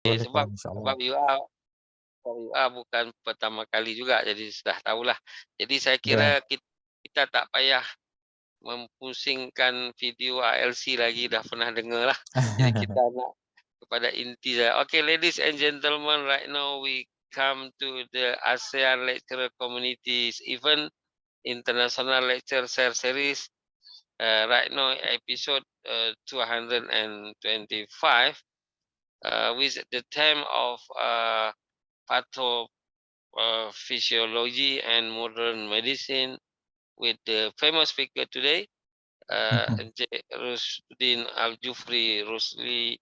Boleh sebab Prof, insyaAllah. sebab you are bukan pertama kali juga, jadi sudah tahulah. Jadi saya Ya. kira kita tak payah mempusingkan video ALC lagi, dah pernah dengar lah. Jadi kita nak kepada inti saja. Okay, ladies and gentlemen, right now we come to the ASEAN Lecturer Communities Event International Lecture Series. Right now, episode 225, with the theme of pathophysiology and modern medicine, with the famous speaker today, Encik Rusdin Al-Jufri Rusli,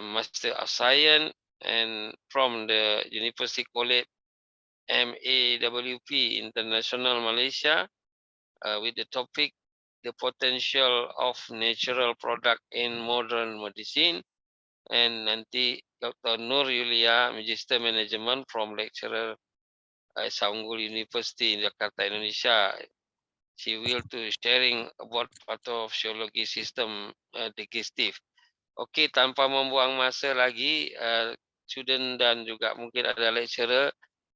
Master of Science, and from the University College MAWP International Malaysia, with the topic the potential of natural product in modern medicine. And nanti Dr. Nur Yulia, Magister Management from lecturer Saunggul University in Jakarta, Indonesia. She will to sharing about pathophysiology system digestive. Okey, tanpa membuang masa lagi, student dan juga mungkin ada lecturer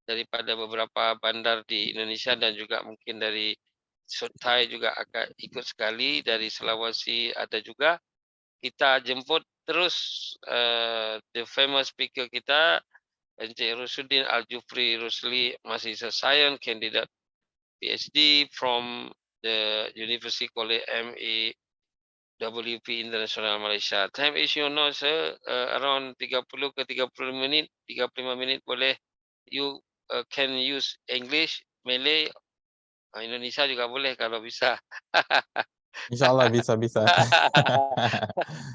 daripada beberapa bandar di Indonesia dan juga mungkin dari Thai juga akan ikut sekali, dari Sulawesi ada juga. Kita jemput terus the famous speaker kita, Encik Rusdin Al-Jufri Rusli, mahasiswa sains, candidate PhD from the University College MAWP International Malaysia. Time is you know sir, around 30 ke 35 minit, 35 minit boleh. You can use English, Malay, Indonesia juga boleh kalau bisa. InsyaAllah bisa.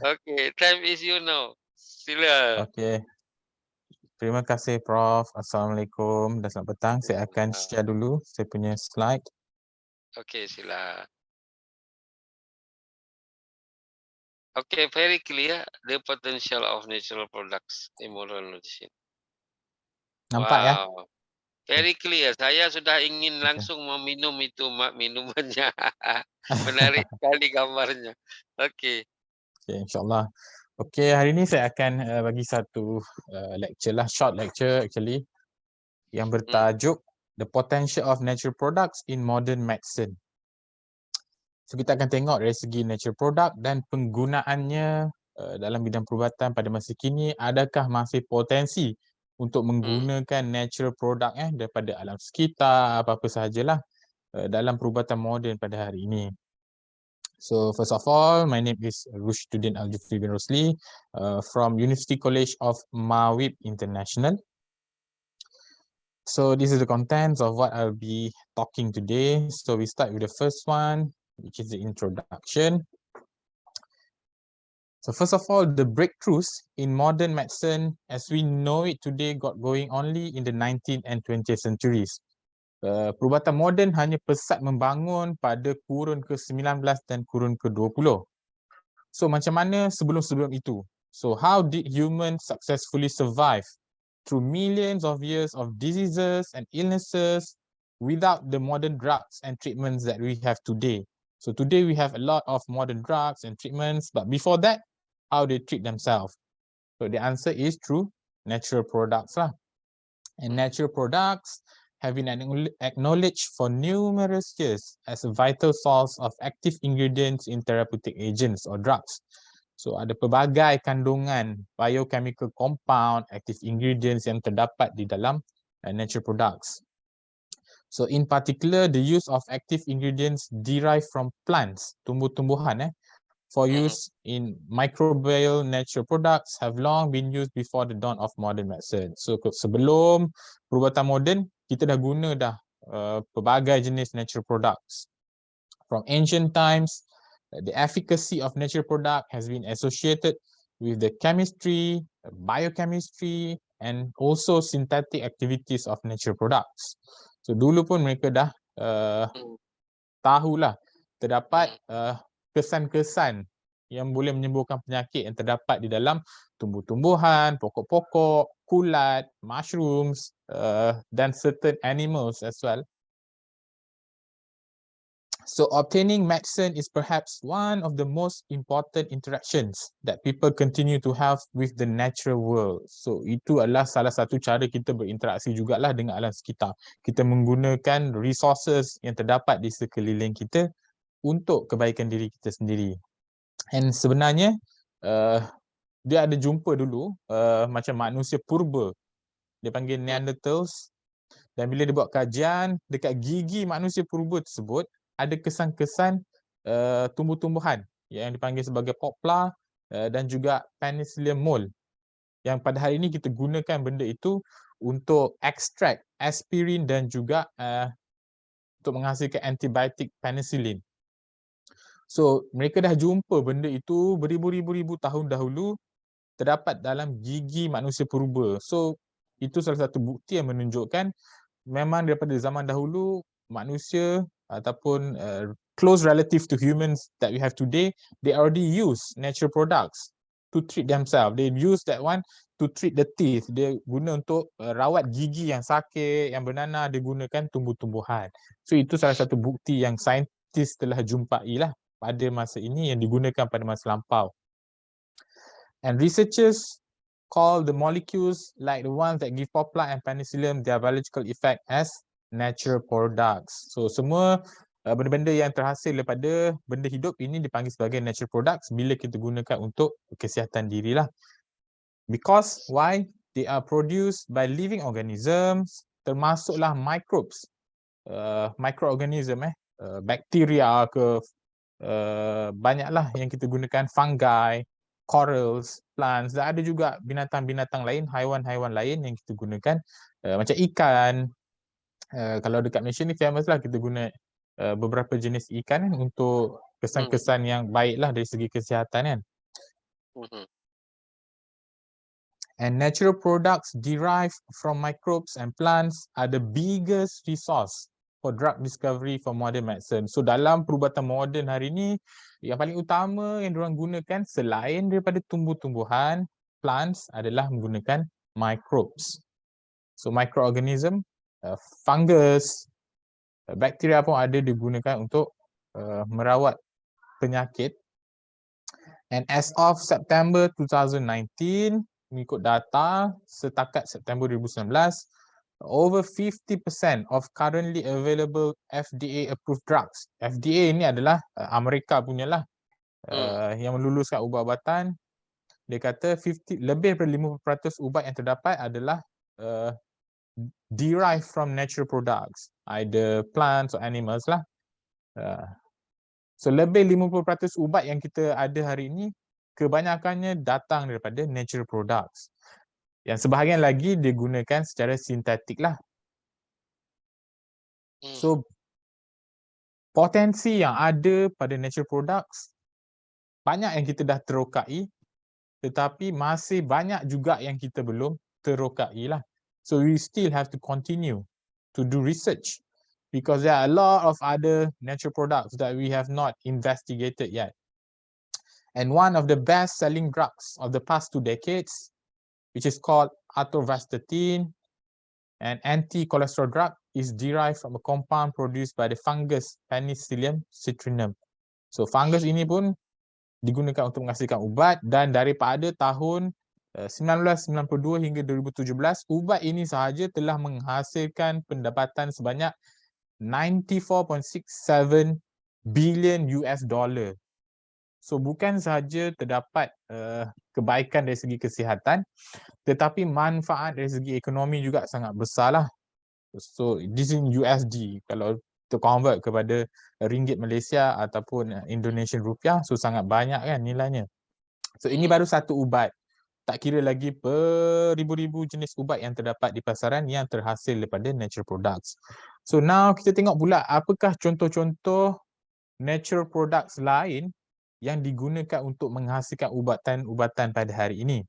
Okay, time is you now. Sila. Okey. Terima kasih Prof. Assalamualaikum dan selamat petang. Saya akan share dulu saya punya slide. Okay, sila. Okay, very clear the potential of natural products in modern medicine. Nampak ya? Wow, very clear. Saya sudah ingin Okey. langsung meminum itu minumannya. Menarik sekali gambarnya. Okay. Okey, insyaAllah. Okey, hari ini saya akan bagi satu lecture lah, short lecture actually, yang bertajuk The Potential of Natural Products in Modern Medicine. So kita akan tengok dari segi natural product dan penggunaannya dalam bidang perubatan pada masa kini, adakah masih potensi untuk menggunakan natural product daripada alam sekitar, apa-apa sahajalah dalam perubatan moden pada hari ini. So first of all, my name is Rushdin Al-Jufri bin Rusli from University College of MAWIP International. So this is the contents of what I'll be talking today. So we start with the first one, which is the introduction. So first of all, the breakthroughs in modern medicine as we know it today got going only in the 19th and 20th centuries. Perubatan moden hanya pesat membangun pada kurun ke-19 dan kurun ke-20. So macam mana sebelum-sebelum itu? So how did humans successfully survive through millions of years of diseases and illnesses without the modern drugs and treatments that we have today? So today we have a lot of modern drugs and treatments, but before that, how they treat themselves? So the answer is through natural products lah. And natural products have been acknowledged for numerous years as a vital source of active ingredients in therapeutic agents or drugs. So ada pelbagai kandungan biochemical compound, active ingredients yang terdapat di dalam natural products. So in particular, the use of active ingredients derived from plants, tumbuh-tumbuhan, for use in microbial natural products have long been used before the dawn of modern medicine. So sebelum perubatan moden, kita dah guna pelbagai jenis natural products. From ancient times, the efficacy of natural product has been associated with the chemistry, biochemistry, and also synthetic activities of natural products. So dulu pun mereka dah tahulah terdapat kesan-kesan yang boleh menyembuhkan penyakit yang terdapat di dalam tumbuh-tumbuhan, pokok-pokok, kulat, mushrooms, dan certain animals as well. So obtaining medicine is perhaps one of the most important interactions that people continue to have with the natural world. So itu adalah salah satu cara kita berinteraksi jugalah dengan alam sekitar. Kita menggunakan resources yang terdapat di sekeliling kita untuk kebaikan diri kita sendiri. And sebenarnya dia ada jumpa dulu macam manusia purba. Dia panggil Neanderthals. Dan bila dia buat kajian dekat gigi manusia purba tersebut, ada kesan-kesan tumbuh-tumbuhan yang dipanggil sebagai poplar dan juga penicillium mole. Yang pada hari ini kita gunakan benda itu untuk extract aspirin dan juga untuk menghasilkan antibiotik penicillin. So mereka dah jumpa benda itu beribu-ribu tahun dahulu terdapat dalam gigi manusia purba. So itu salah satu bukti yang menunjukkan memang daripada zaman dahulu manusia ataupun close relative to humans that we have today, they already use natural products to treat themselves. They use that one to treat the teeth. Dia guna untuk rawat gigi yang sakit, yang bernanah, dia gunakan tumbuh-tumbuhan. So itu salah satu bukti yang saintis telah jumpai lah pada masa ini yang digunakan pada masa lampau. And researchers call the molecules like the ones that give poplar and penicillium their biological effect as natural products. So semua benda-benda yang terhasil daripada benda hidup ini dipanggil sebagai natural products bila kita gunakan untuk kesihatan dirilah. Because why? They are produced by living organisms, termasuklah microbes, microorganism, bakteria ke, banyaklah yang kita gunakan, fungi, corals, plants, dan ada juga binatang-binatang lain, haiwan-haiwan lain yang kita gunakan macam ikan. Kalau dekat Malaysia ni famous lah kita guna beberapa jenis ikan kan, untuk kesan-kesan yang baiklah dari segi kesihatan kan. And natural products derived from microbes and plants are the biggest resource for drug discovery for modern medicine. So dalam perubatan moden hari ni, yang paling utama yang diorang gunakan selain daripada tumbuh-tumbuhan, plants adalah menggunakan microbes. So microorganism, fungus, bakteria pun ada digunakan untuk merawat penyakit. And as of September 2019, mengikut data setakat September 2019, over 50% of currently available FDA approved drugs. FDA ini adalah Amerika punya lah, yang meluluskan ubat-ubatan. Dia kata lebih daripada 50% ubat yang terdapat adalah derived from natural products, either plants or animals lah. So lebih 50% ubat yang kita ada hari ini kebanyakannya datang daripada natural products. Yang sebahagian lagi digunakan secara sintetik lah. So potensi yang ada pada natural products banyak yang kita dah terokai, tetapi masih banyak juga yang kita belum terokai lah. So we still have to continue to do research because there are a lot of other natural products that we have not investigated yet. And one of the best selling drugs of the past 2 decades, which is called atorvastatin, an anti-cholesterol drug, is derived from a compound produced by the fungus Penicillium citrinum. So fungus ini pun digunakan untuk menghasilkan ubat, dan daripada tahun 1992 hingga 2017, ubat ini sahaja telah menghasilkan pendapatan sebanyak 94.67 billion US dollar. So bukan sahaja terdapat kebaikan dari segi kesihatan, tetapi manfaat dari segi ekonomi juga sangat besar lah. So this in USD, kalau to convert kepada ringgit Malaysia ataupun Indonesian rupiah, so sangat banyak kan nilainya. So ini baru satu ubat, tak kira lagi beribu-ribu jenis ubat yang terdapat di pasaran yang terhasil daripada natural products. So now kita tengok pula apakah contoh-contoh natural products lain yang digunakan untuk menghasilkan ubatan-ubatan pada hari ini.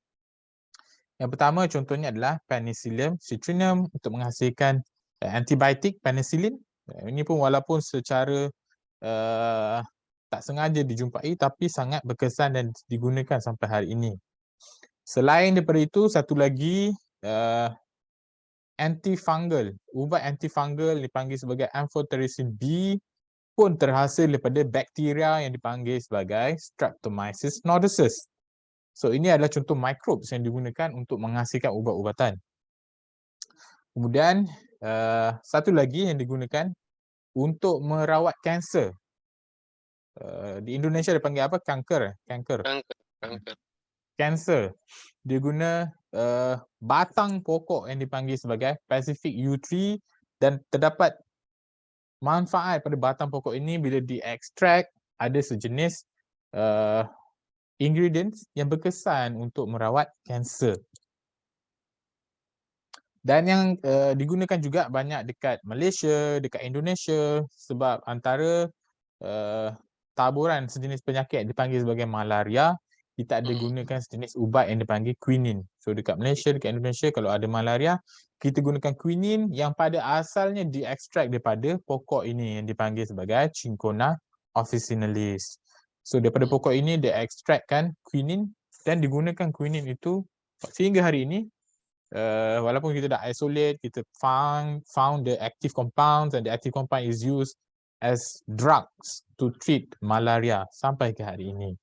Yang pertama contohnya adalah Penicillium citrinum untuk menghasilkan antibiotik penicillin. Ini pun walaupun secara tak sengaja dijumpai tapi sangat berkesan dan digunakan sampai hari ini. Selain daripada itu, satu lagi antifungal. Ubat antifungal dipanggil sebagai amphotericin B pun terhasil daripada bakteria yang dipanggil sebagai Streptomyces nodosus. So ini adalah contoh microbes yang digunakan untuk menghasilkan ubat-ubatan. Kemudian satu lagi yang digunakan untuk merawat kanser. Di Indonesia dia panggil apa? Kanker. Kanker. Kanser. Dia guna batang pokok yang dipanggil sebagai Pacific yew tree, dan terdapat manfaat pada batang pokok ini bila diekstrak ada sejenis ingredients yang berkesan untuk merawat kanser. Dan yang digunakan juga banyak dekat Malaysia, dekat Indonesia, sebab antara taburan sejenis penyakit dipanggil sebagai malaria, kita ada gunakan sejenis ubat yang dipanggil quinine. So dekat Malaysia, dekat Indonesia, kalau ada malaria, kita gunakan quinine yang pada asalnya diekstrak daripada pokok ini yang dipanggil sebagai Cinchona officinalis. So daripada pokok ini dia ekstrakkan quinine dan digunakan quinine itu sehingga hari ini. Walaupun kita dah isolate, kita found the active compounds, and the active compound is used as drugs to treat malaria sampai ke hari ini.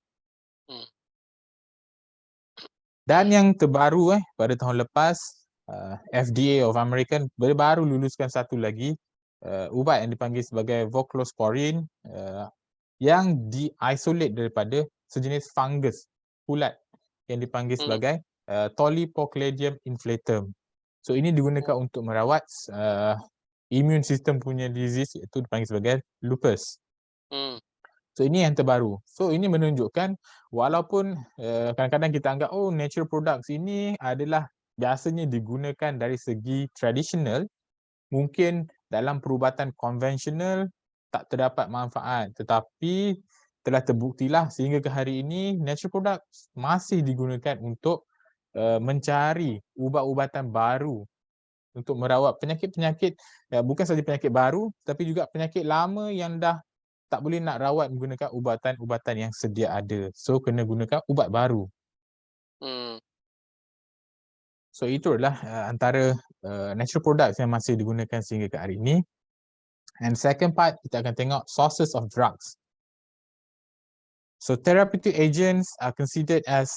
Dan yang terbaru pada tahun lepas, FDA of America baru luluskan satu lagi ubat yang dipanggil sebagai voclosporin yang di-isolate daripada sejenis fungus ulat yang dipanggil sebagai Tolypocladium inflatum. So ini digunakan untuk merawat immune system punya disease, iaitu dipanggil sebagai lupus. So ini yang terbaru. So ini menunjukkan walaupun kadang-kadang kita anggap natural products ini adalah biasanya digunakan dari segi tradisional, mungkin dalam perubatan konvensional tak terdapat manfaat, tetapi telah terbuktilah sehingga ke hari ini natural products masih digunakan untuk mencari ubat-ubatan baru untuk merawat penyakit-penyakit, bukan sahaja penyakit baru, tapi juga penyakit lama yang dah tak boleh nak rawat menggunakan ubatan-ubatan yang sedia ada. So kena gunakan ubat baru. So itu adalah antara natural products yang masih digunakan sehingga ke hari ini. And second part, kita akan tengok sources of drugs. So therapeutic agents are considered as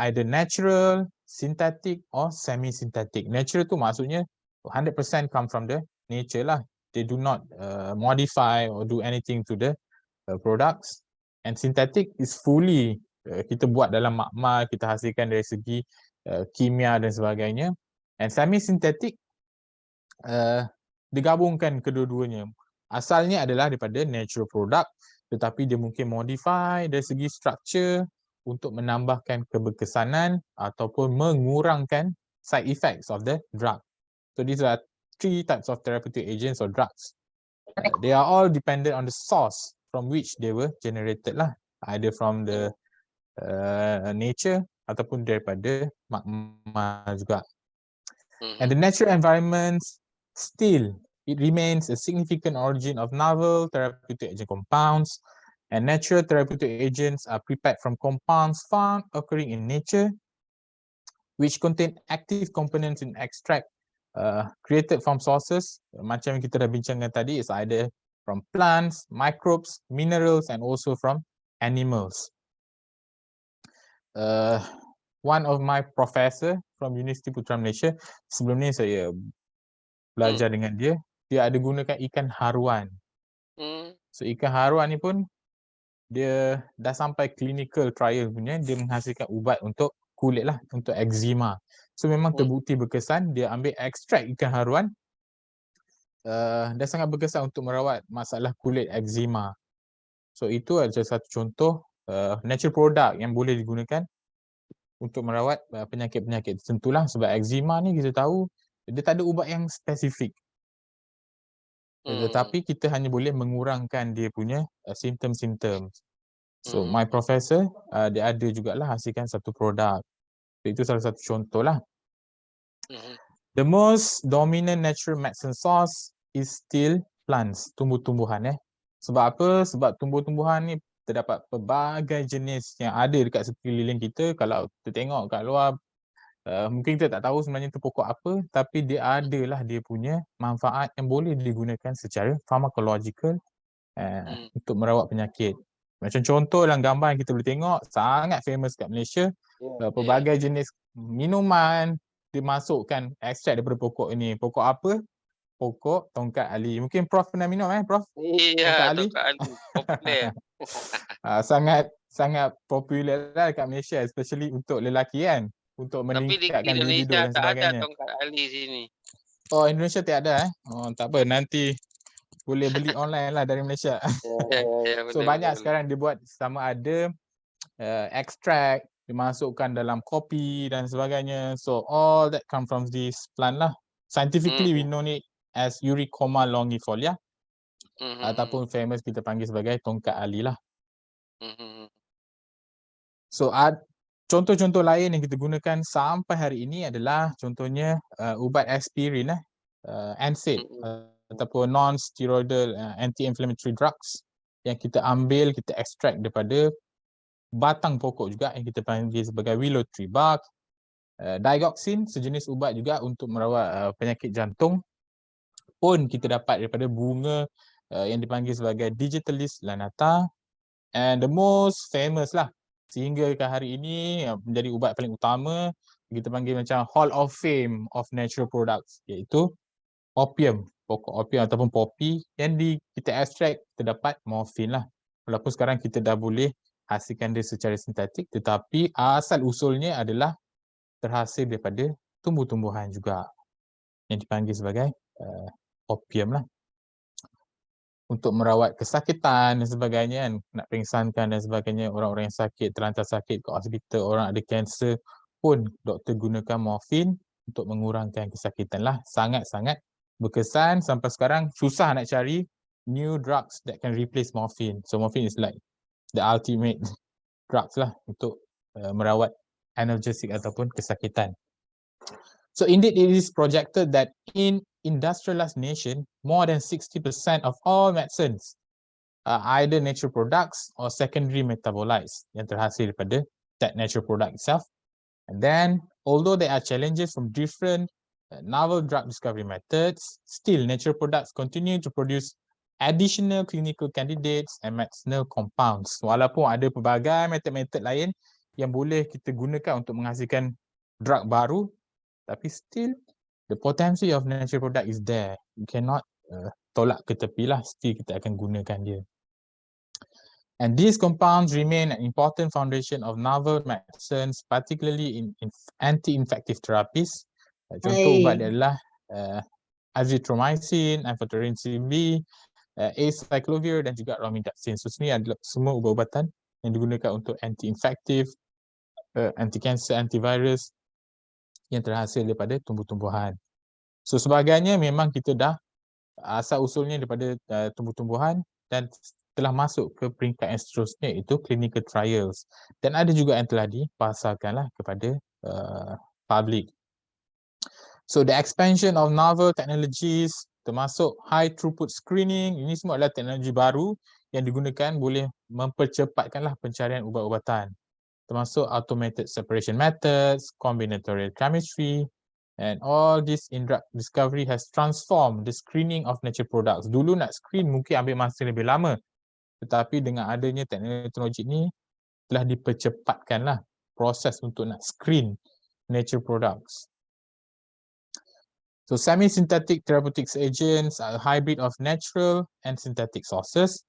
either natural, synthetic or semi-synthetic. Natural tu maksudnya 100% come from the nature lah. They do not modify or do anything to the products. And synthetic is fully kita buat dalam makmal, kita hasilkan dari segi kimia dan sebagainya. And semi-synthetic digabungkan kedua-duanya. Asalnya adalah daripada natural product, tetapi dia mungkin modify dari segi structure untuk menambahkan keberkesanan ataupun mengurangkan side effects of the drug. So these are three types of therapeutic agents or drugs. They are all dependent on the source from which they were generated lah, either from the nature ataupun daripada magma juga. And the natural environments still, it remains a significant origin of novel therapeutic agent compounds, and natural therapeutic agents are prepared from compounds found occurring in nature, which contain active components in extract created from sources. Macam yang kita dah bincangkan tadi, is either from plants, microbes, minerals, and also from animals. One of my professor from University Putra Malaysia, sebelum ni saya belajar dengan dia, dia ada gunakan ikan haruan. So ikan haruan ni pun dia dah sampai clinical trial punya, dia menghasilkan ubat untuk kulit lah, untuk eczema. So memang terbukti berkesan, dia ambil ekstrak ikan haruan, dah sangat berkesan untuk merawat masalah kulit eczema. So itu adalah satu contoh natural product yang boleh digunakan untuk merawat penyakit-penyakit tertentu lah, sebab eczema ni kita tahu dia tak ada ubat yang spesifik. Tetapi kita hanya boleh mengurangkan dia punya simptom-simptom. So my professor dia ada jugalah hasilkan satu produk. So, itu salah satu contoh lah. The most dominant natural medicine source is still plants, tumbuh-tumbuhan. Sebab apa? Sebab tumbuh-tumbuhan ni terdapat pelbagai jenis yang ada dekat sekeliling kita. Kalau kita tengok kat luar, mungkin kita tak tahu sebenarnya itu pokok apa, tapi dia adalah dia punya manfaat yang boleh digunakan secara pharmacological untuk merawat penyakit. Macam contoh dalam gambar yang kita boleh tengok, sangat famous kat Malaysia, pelbagai jenis minuman dimasukkan ekstrak daripada pokok ini. Pokok apa? Pokok tongkat ali. Mungkin Prof pernah minum Prof? Tongkat Iya, ali? tongkat ali popular. Sangat popular lah dekat Malaysia, especially untuk lelaki kan, untuk Tapi di meningkatkan libido Indonesia dan tak ada sebagainya. tongkat ali sini. Oh, Indonesia tiada Oh, tak apa, nanti boleh beli online lah dari Malaysia. Ya, So boleh, banyak boleh. sekarang dibuat sama ada extract dimasukkan dalam kopi dan sebagainya. So all that come from this plant lah. Scientifically we know it as Eurycoma longifolia, ataupun famous kita panggil sebagai tongkat ali lah. So contoh-contoh lain yang kita gunakan sampai hari ini adalah contohnya ubat aspirin NSAID ataupun non-steroidal anti-inflammatory drugs yang kita ambil, kita extract daripada batang pokok juga yang kita panggil sebagai willow tree bark. Digoxin, sejenis ubat juga untuk merawat penyakit jantung, pun kita dapat daripada bunga yang dipanggil sebagai Digitalis lanata. And the most famous lah sehingga ke hari ini menjadi ubat paling utama, kita panggil macam Hall of Fame of Natural Products, iaitu opium, pokok opium ataupun popi yang kita extract, kita dapat morfin lah. Walaupun sekarang kita dah boleh hasilkan dia secara sintetik, tetapi asal usulnya adalah terhasil daripada tumbuh-tumbuhan juga yang dipanggil sebagai opium lah. Untuk merawat kesakitan dan sebagainya kan, nak pingsankan dan sebagainya, orang-orang yang sakit, terlantar sakit ke hospital, orang ada kanser pun doktor gunakan morfin untuk mengurangkan kesakitan lah. Sangat-sangat berkesan, sampai sekarang susah nak cari new drugs that can replace morphine. So morphine is like the ultimate drugs lah untuk merawat analgesic ataupun kesakitan. So indeed it is projected that in industrialized nation, more than 60% of all medicines are either natural products or secondary metabolites yang terhasil daripada that natural product itself. And then, although there are challenges from different novel drug discovery methods, still natural products continue to produce additional clinical candidates and medicinal compounds. Walaupun ada pelbagai metod-metod lain yang boleh kita gunakan untuk menghasilkan drug baru, tapi still the potency of natural product is there. You cannot tolak ke tepi lah, still kita akan gunakan dia. And these compounds remain an important foundation of novel medicines, particularly in anti-infective therapies. Contoh ubat dia adalah azithromycin, amphotericin B, acyclovir dan juga romidapsin. So sini adalah semua ubat-ubatan yang digunakan untuk anti-infective, anti-cancer, antivirus yang terhasil daripada tumbuh-tumbuhan. So sebagainya memang kita dah asal usulnya daripada tumbuh-tumbuhan dan telah masuk ke peringkat yang seterusnya, iaitu clinical trials. Dan ada juga yang telah dipasarkanlah kepada public. So the expansion of novel technologies termasuk high throughput screening, ini semua adalah teknologi baru yang digunakan boleh mempercepatkanlah pencarian ubat-ubatan. Termasuk automated separation methods, combinatorial chemistry, and all this in drug discovery has transformed the screening of natural products. Dulu nak screen mungkin ambil masa lebih lama, tetapi dengan adanya teknologi ini telah dipercepatkanlah proses untuk nak screen natural products. So semi-synthetic therapeutics agents are a hybrid of natural and synthetic sources,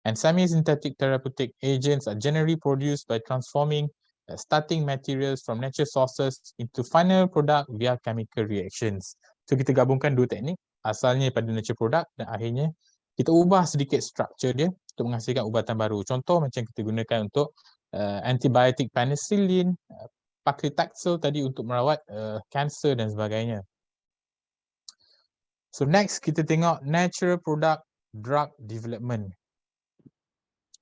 and semi-synthetic therapeutic agents are generally produced by transforming starting materials from natural sources into final product via chemical reactions. So kita gabungkan dua teknik, asalnya pada natural product dan akhirnya kita ubah sedikit structure dia untuk menghasilkan ubatan baru. Contoh macam kita gunakan untuk antibiotik penicillin, paclitaxel tadi untuk merawat kanser dan sebagainya. So next kita tengok natural product drug development.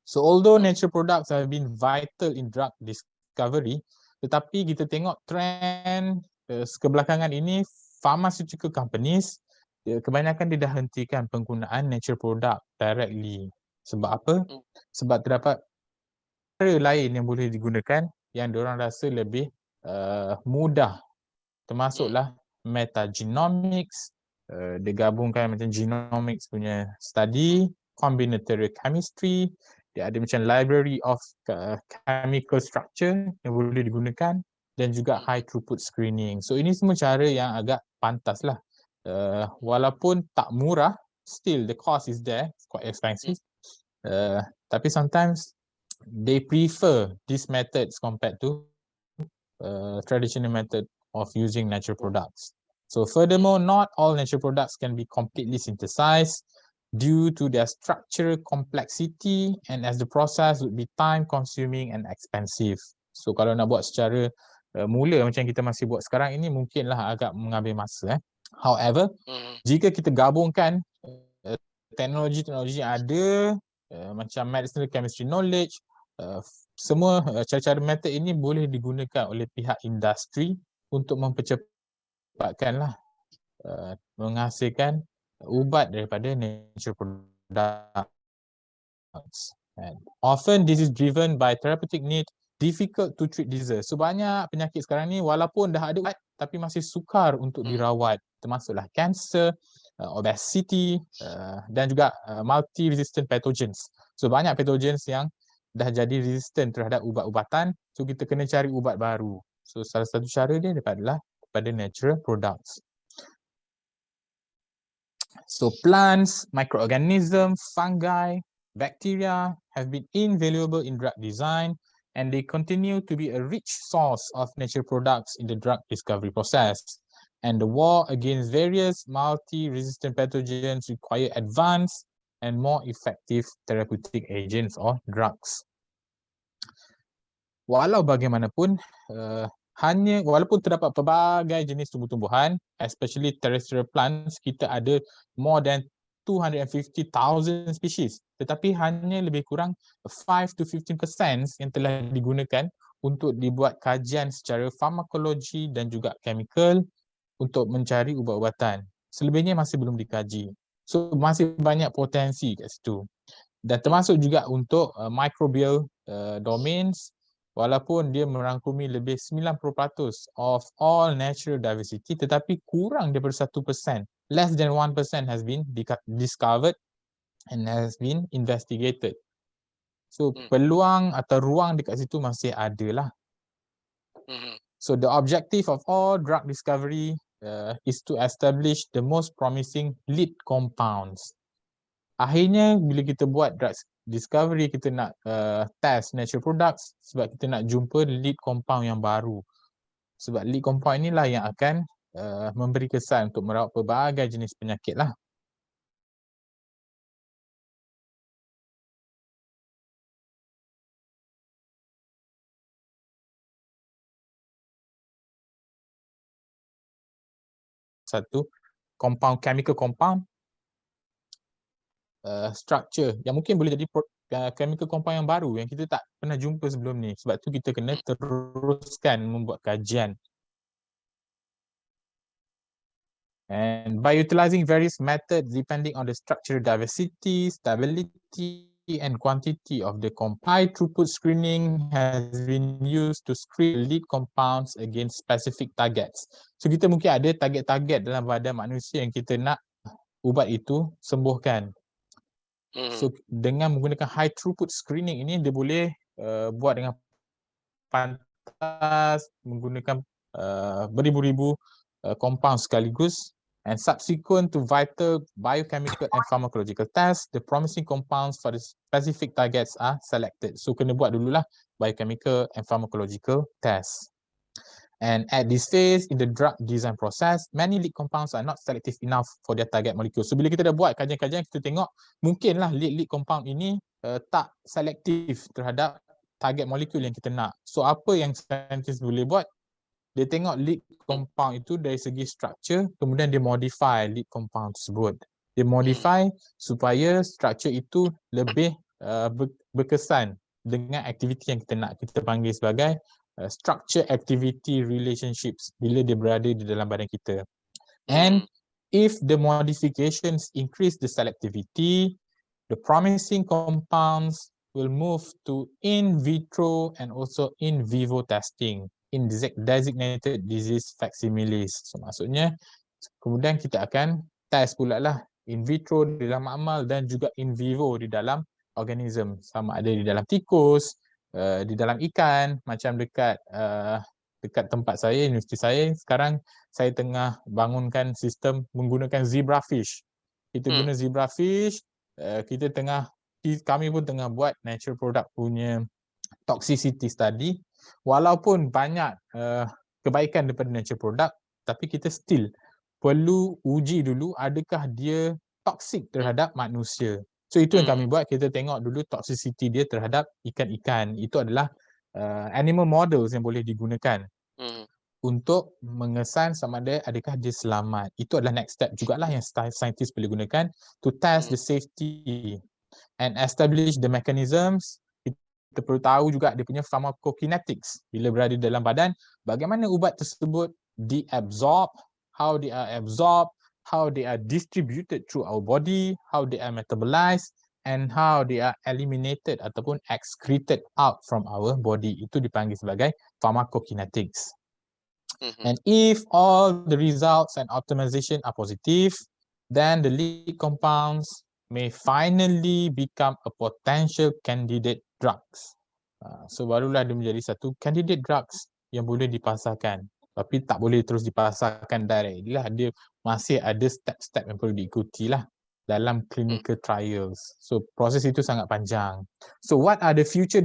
So although natural products have been vital in drug discovery, tetapi kita tengok trend kebelakangan ini, pharmaceutical companies kebanyakan dia dah hentikan penggunaan natural product directly. Sebab apa? Sebab terdapat cara lain yang boleh digunakan yang diorang rasa lebih mudah. Termasuklah metagenomics, dia gabungkan macam genomics punya study combinatorial chemistry, dia ada macam library of chemical structure yang boleh digunakan, dan juga high throughput screening. So ini semua cara yang agak pantas lah. Walaupun tak murah, still the cost is there, it's quite expensive. Tapi sometimes they prefer these methods compared to traditional method of using natural products. So furthermore, not all natural products can be completely synthesized due to their structural complexity, and as the process would be time consuming and expensive. So kalau nak buat secara mula macam kita masih buat sekarang ini, mungkinlah agak mengambil masa. However, jika kita gabungkan teknologi-teknologi yang ada, macam medicinal chemistry knowledge, semua cara-cara method ini boleh digunakan oleh pihak industri untuk mempercepatkanlah menghasilkan ubat daripada natural products. And often this is driven by therapeutic need, difficult to treat disease. So banyak penyakit sekarang ni walaupun dah ada ubat tapi masih sukar untuk dirawat, termasuklah cancer, obesity, dan juga multi-resistant pathogens. So banyak pathogens yang dah jadi resistant terhadap ubat-ubatan, so kita kena cari ubat baru. So salah satu cara dia adalah pada natural products. So plants, microorganisms, fungi, bacteria have been invaluable in drug design, and they continue to be a rich source of natural products in the drug discovery process. And the war against various multi-resistant pathogens require advanced and more effective therapeutic agents or drugs. Walau bagaimanapun, walaupun terdapat pelbagai jenis tumbuh-tumbuhan, especially terrestrial plants, kita ada more than 250,000 species, tetapi hanya lebih kurang 5 to 15% yang telah digunakan untuk dibuat kajian secara farmakologi dan juga chemical untuk mencari ubat-ubatan. Selebihnya masih belum dikaji. So masih banyak potensi kat situ. Dan termasuk juga untuk microbial domains, walaupun dia merangkumi lebih 90% of all natural diversity, tetapi kurang daripada 1%. Less than 1% has been discovered and has been investigated. So peluang atau ruang dekat situ masih ada lah. So the objective of all drug discovery is to establish the most promising lead compounds. Akhirnya bila kita buat drug discovery, kita nak test natural products sebab kita nak jumpa lead compound yang baru. Sebab lead compound inilah yang akan memberi kesan untuk merawat pelbagai jenis penyakit lah. Satu, chemical compound, structure yang mungkin boleh jadi chemical compound yang baru yang kita tak pernah jumpa sebelum ni. Sebab tu kita kena teruskan membuat kajian. And by utilizing various methods depending on the structural diversity, stability, and quantity of the compound, high throughput screening has been used to screen lead compounds against specific targets. So kita mungkin ada target-target dalam badan manusia yang kita nak ubat itu sembuhkan. So dengan menggunakan high throughput screening ini, dia boleh buat dengan pantas, menggunakan beribu-ribu compound sekaligus, and subsequent to vital biochemical and pharmacological tests, the promising compounds for the specific targets are selected. So kena buat dululah biochemical and pharmacological tests. And at this phase in the drug design process, many lead compounds are not selective enough for their target molecule. So bila kita dah buat kajian-kajian, kita tengok mungkinlah lead compound ini tak selektif terhadap target molecule yang kita nak. So apa yang scientist boleh buat? Dia tengok lead compound itu dari segi structure, kemudian dia modify lead compound tersebut. Dia modify supaya structure itu lebih berkesan dengan aktiviti yang kita nak. Kita panggil sebagai structure activity relationships bila dia berada di dalam badan kita. And if the modifications increase the selectivity, the promising compounds will move to in vitro and also in vivo testing in designated disease facsimiles. So maksudnya kemudian kita akan test pula lah in vitro di dalam makmal dan juga in vivo di dalam organism, sama ada di dalam tikus, di dalam ikan, macam dekat dekat tempat saya, universiti saya sekarang saya tengah bangunkan sistem menggunakan zebrafish. Kita guna zebrafish, kami pun tengah buat natural product punya toxicity study. Walaupun banyak kebaikan daripada natural product, tapi kita still perlu uji dulu adakah dia toxic terhadap manusia. So itu yang kami buat, kita tengok dulu toxicity dia terhadap ikan-ikan. Itu adalah animal models yang boleh digunakan untuk mengesan sama ada adakah dia selamat. Itu adalah next step jugalah yang scientist boleh gunakan to test the safety and establish the mechanisms. Kita perlu tahu juga dia punya pharmacokinetics. Bila berada dalam badan, bagaimana ubat tersebut diabsorb, how they are absorbed, how they are distributed through our body, how they are metabolized, and how they are eliminated ataupun excreted out from our body. Itu dipanggil sebagai pharmacokinetics. And if all the results and optimization are positive, then the lead compounds may finally become a potential candidate drugs. So barulah dia menjadi satu candidate drugs yang boleh dipasarkan. Tapi tak boleh terus dipasarkan directly lah. Dia masih ada step-step yang perlu diikuti lah dalam clinical trials. So proses itu sangat panjang. So what are the future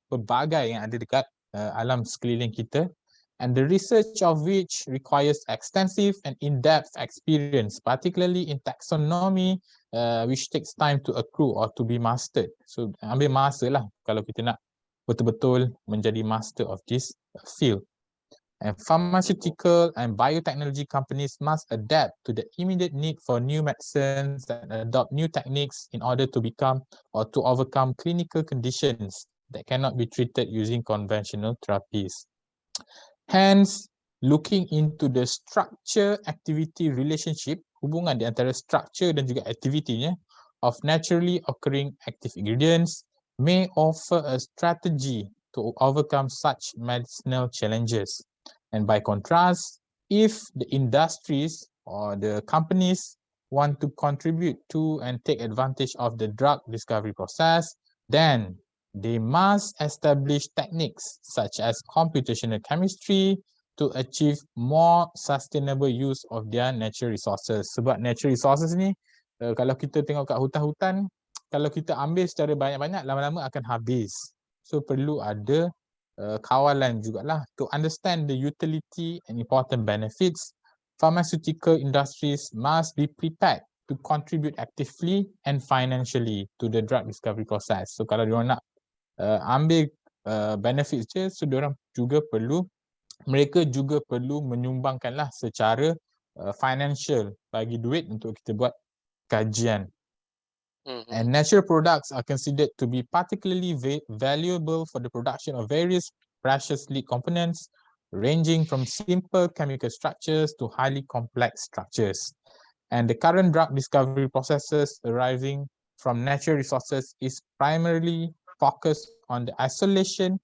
pelbagai yang ada dekat alam sekeliling kita, and the research of which requires extensive and in-depth experience, particularly in taxonomy, which takes time to accrue or to be mastered. So ambil masa lah kalau kita nak betul-betul menjadi master of this field. And pharmaceutical and biotechnology companies must adapt to the immediate need for new medicines and adopt new techniques in order to become or to overcome clinical conditions that cannot be treated using conventional therapies. Hence, looking into the structure-activity relationship, hubungan di antara structure dan juga aktivitinya of naturally occurring active ingredients may offer a strategy to overcome such medicinal challenges. And by contrast, if the industries or the companies want to contribute to and take advantage of the drug discovery process, then they must establish techniques such as computational chemistry to achieve more sustainable use of their natural resources. Sebab natural resources ni, kalau kita tengok kat hutan-hutan, kalau kita ambil secara banyak-banyak, lama-lama akan habis. So perlu ada kawalan jugalah to understand the utility and important benefits. Pharmaceutical industries must be prepared to contribute actively and financially to the drug discovery process. So kalau diorang nak ambil benefits je, so diorang juga perlu, mereka juga perlu menyumbangkanlah secara financial, bagi duit untuk kita buat kajian. And natural products are considered to be particularly valuable for the production of various precious lead components, ranging from simple chemical structures to highly complex structures. And the current drug discovery processes arising from natural resources is primarily focused on the isolation,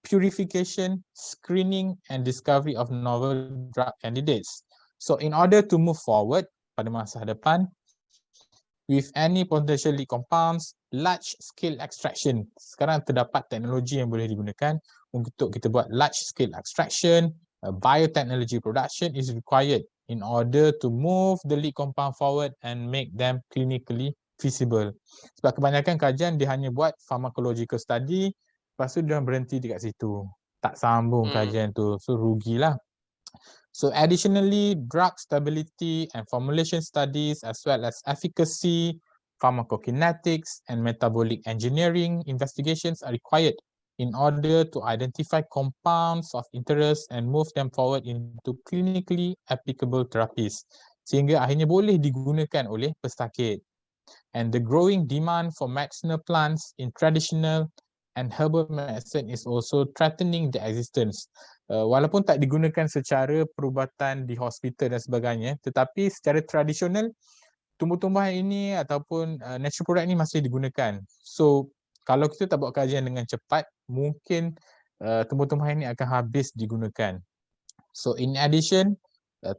purification, screening, and discovery of novel drug candidates. So in order to move forward pada masa depan, with any potential lead compounds, large scale extraction. Sekarang terdapat teknologi yang boleh digunakan untuk kita buat large scale extraction. Biotechnology production is required in order to move the lead compound forward and make them clinically feasible. Sebab kebanyakan kajian dia hanya buat pharmacological study, lepas tu dia berhenti dekat situ. Tak sambung kajian tu, so rugilah. So additionally, drug stability and formulation studies, as well as efficacy, pharmacokinetics, and metabolic engineering investigations are required in order to identify compounds of interest and move them forward into clinically applicable therapies, sehingga akhirnya boleh digunakan oleh pesakit. And the growing demand for medicinal plants in traditional and herbal medicine is also threatening the existence. Walaupun tak digunakan secara perubatan di hospital dan sebagainya, tetapi secara tradisional tumbuh-tumbuhan ini ataupun natural product ini masih digunakan. So kalau kita tak buat kajian dengan cepat, mungkin tumbuh-tumbuhan ini akan habis digunakan. So in addition,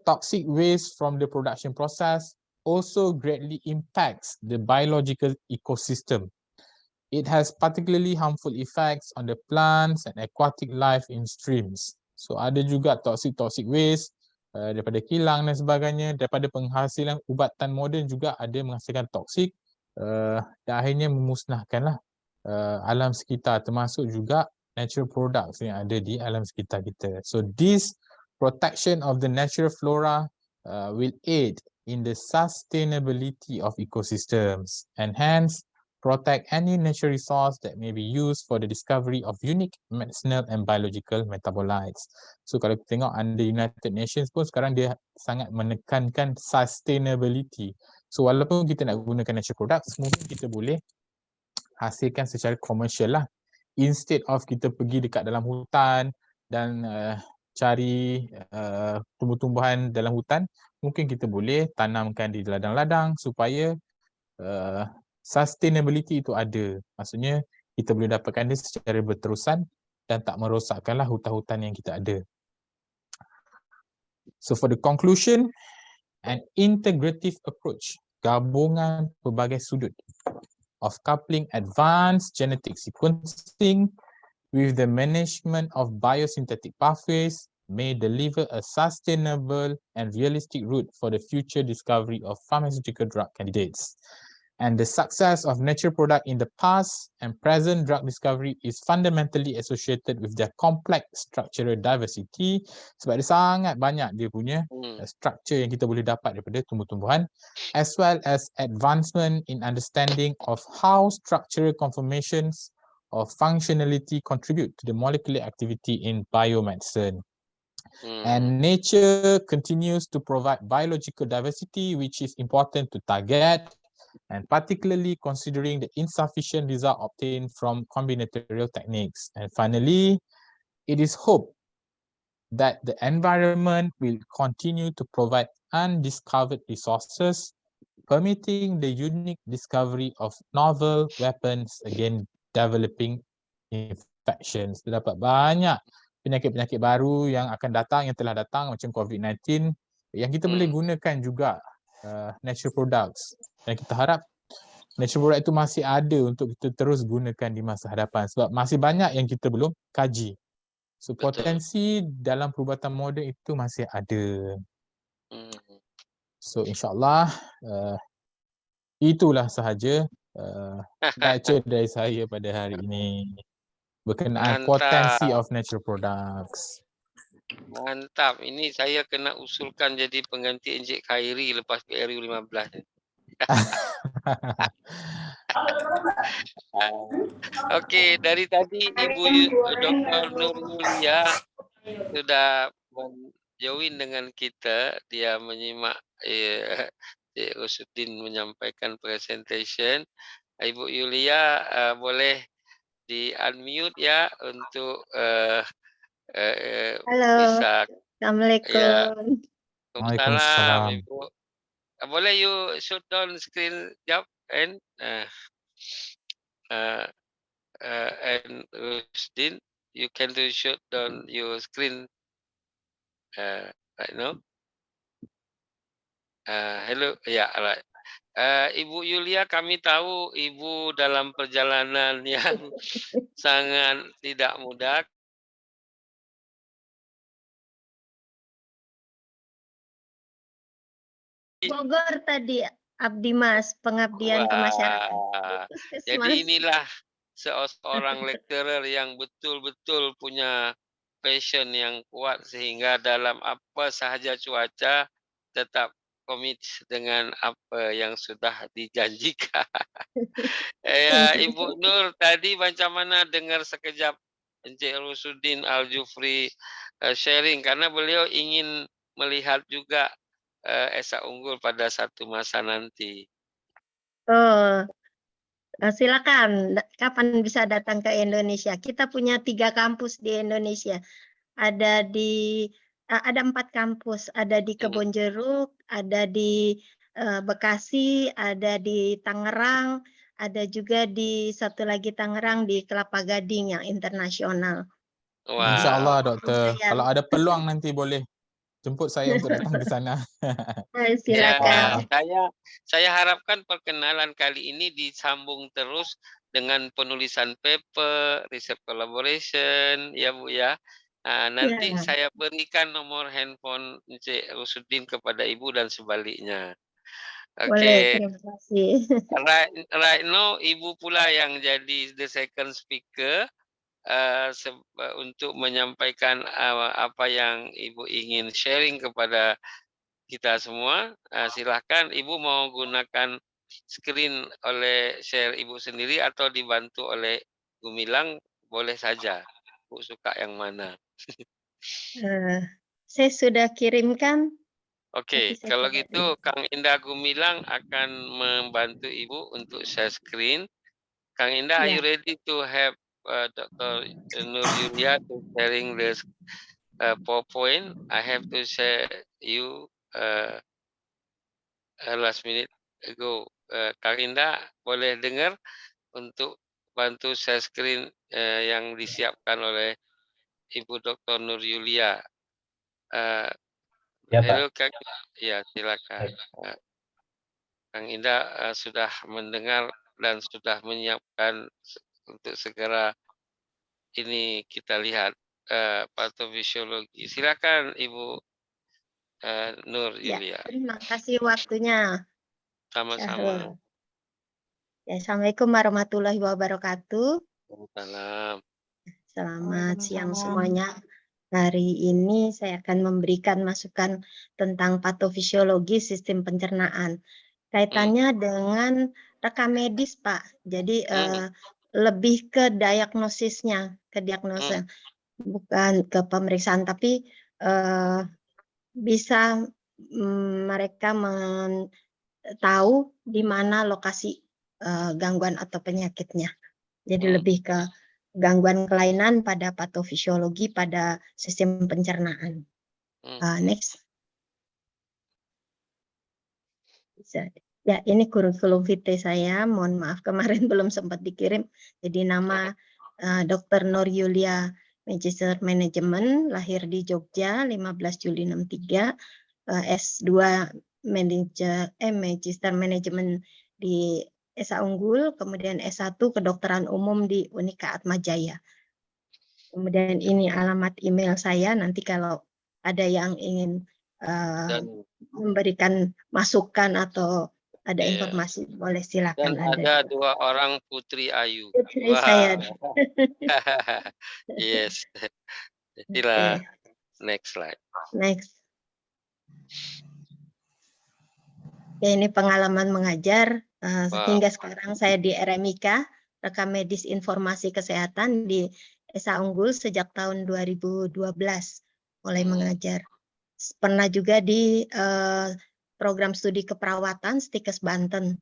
toxic waste from the production process also greatly impacts the biological ecosystem. It has particularly harmful effects on the plants and aquatic life in streams. So ada juga toxic waste daripada kilang dan sebagainya, daripada penghasilan ubatan moden juga ada menghasilkan toksik dan akhirnya memusnahkanlah alam sekitar, termasuk juga natural products yang ada di alam sekitar kita. So this protection of the natural flora will aid in the sustainability of ecosystems and hence protect any natural resource that may be used for the discovery of unique medicinal and biological metabolites. So kalau kita tengok under United Nations pun sekarang dia sangat menekankan sustainability. So walaupun kita nak gunakan natural products, mungkin kita boleh hasilkan secara komersial lah. Instead of kita pergi dekat dalam hutan dan cari tumbuh-tumbuhan dalam hutan, mungkin kita boleh tanamkan di ladang-ladang supaya sustainability itu ada. Maksudnya kita boleh dapatkan dia secara berterusan dan tak merosakkanlah hutan-hutan yang kita ada. So for the conclusion, an integrative approach, gabungan pelbagai sudut of coupling advanced genetic sequencing with the management of biosynthetic pathways may deliver a sustainable and realistic route for the future discovery of pharmaceutical drug candidates. And the success of natural product in the past and present drug discovery is fundamentally associated with their complex structural diversity, sebab dia sangat banyak dia punya structure yang kita boleh dapat daripada tumbuh-tumbuhan, as well as advancement in understanding of how structural conformations or functionality contribute to the molecular activity in biomedicine. And nature continues to provide biological diversity, which is important to target, and particularly considering the insufficient result obtained from combinatorial techniques. And finally, it is hoped that the environment will continue to provide undiscovered resources, permitting the unique discovery of novel weapons against developing infections. Terdapat banyak penyakit-penyakit baru yang akan datang, yang telah datang macam COVID-19 yang kita boleh gunakan juga natural products. Dan kita harap natural product itu masih ada untuk kita terus gunakan di masa hadapan sebab masih banyak yang kita belum kaji. So potensi dalam perubatan moden itu masih ada. So insyaAllah itulah sahaja baca dari saya pada hari ini berkenaan potensi of natural products. Mantap. Ini saya kena usulkan jadi pengganti Encik Khairi lepas PRU 15. Okey, dari tadi Ibu Dr. Nur Yulia sudah join dengan kita. Dia menyimak Cik Rosudin menyampaikan presentation. Ibu Yulia boleh di-unmute ya untuk Halo. bisa. Assalamualaikum. Ya. Waalaikumsalam. Ibu. Boleh you shut down screen jap and Rusdin, you can do shut down your screen right now. Hello, ya, right. Ibu Yulia, kami tahu Ibu dalam perjalanan yang sangat tidak mudah. Bogor tadi, Abdi Mas, pengabdian ke masyarakat. Jadi inilah seorang lecturer yang betul-betul punya passion yang kuat sehingga dalam apa sahaja cuaca tetap komit dengan apa yang sudah dijanjikan. Ibu Nur, tadi macam mana dengar sekejap Encik Rosudin Al-Jufri sharing karena beliau ingin melihat juga Esa Unggul pada satu masa nanti. Oh, silakan. Kapan bisa datang ke Indonesia? Kita punya 3 kampus di Indonesia. Ada 4 kampus. Ada di Kebonjeruk, ada di Bekasi, ada di Tangerang, ada juga di satu lagi Tangerang di Kelapa Gading yang internasional. Insya Allah Wow. dokter. Saya- Kalau ada peluang nanti boleh jemput saya untuk datang ke sana. Ya, Silakan. saya harapkan perkenalan kali ini disambung terus dengan penulisan paper, research collaboration, ya Bu ya. Nanti Ya. saya berikan nomor handphone Encik Rusudin kepada Ibu dan sebaliknya. Boleh, Oke, terima kasih. right now Ibu pula yang jadi the second speaker untuk menyampaikan apa yang Ibu ingin sharing kepada kita semua. Silahkan Ibu mau gunakan screen oleh share Ibu sendiri atau dibantu oleh Gumilang, boleh saja. Ibu suka yang mana? Saya sudah kirimkan. Oke, Tapi saya kalau coba gitu dulu. Kang Indah Gumilang akan membantu Ibu untuk share screen. Kang Indah, are Ya. you ready to have Dr. Nur Yulia to sharing the PowerPoint? I have to share you last minute ago. Kang Indah, boleh dengar untuk bantu share screen yang disiapkan oleh Ibu Dr. Nur Yulia. Ya, Pak. Hello Kang, ya silakan. Kang Indah sudah mendengar dan sudah menyiapkan untuk segera ini kita lihat patofisiologi. Silakan Ibu Nur Ya, Yulia. terima kasih waktunya. Sama-sama. Ya, Assalamualaikum warahmatullahi wabarakatuh. Salam. Selamat siang semuanya. Hari ini saya akan memberikan masukan tentang patofisiologi sistem pencernaan. Kaitannya dengan rekam medis, Pak. Jadi lebih ke diagnosisnya, ke diagnosa, bukan ke pemeriksaan, tapi bisa mereka tahu di mana lokasi gangguan atau penyakitnya. Jadi lebih ke gangguan kelainan pada patofisiologi pada sistem pencernaan. Next. Ya, ini kurikulum vitae saya. Mohon maaf kemarin belum sempat dikirim. Jadi nama Dr. Nur Yulia, Magister Manajemen, lahir di Jogja 15 Juli 63, S2 Magister Manajemen di SA Unggul, kemudian S1 Kedokteran Umum di Unika Atmajaya. Kemudian ini alamat email saya, nanti kalau ada yang ingin memberikan masukan atau ada informasi, boleh silakan. Dan ada 2 orang Putri Ayu. Putri saya. Yes. Sila. Next slide. Next. Ya, ini pengalaman mengajar hingga sekarang saya di RMIK, Rekam Medis Informasi Kesehatan di SA Unggul sejak tahun 2012 mulai mengajar. Pernah juga di program studi keperawatan Stikes Banten.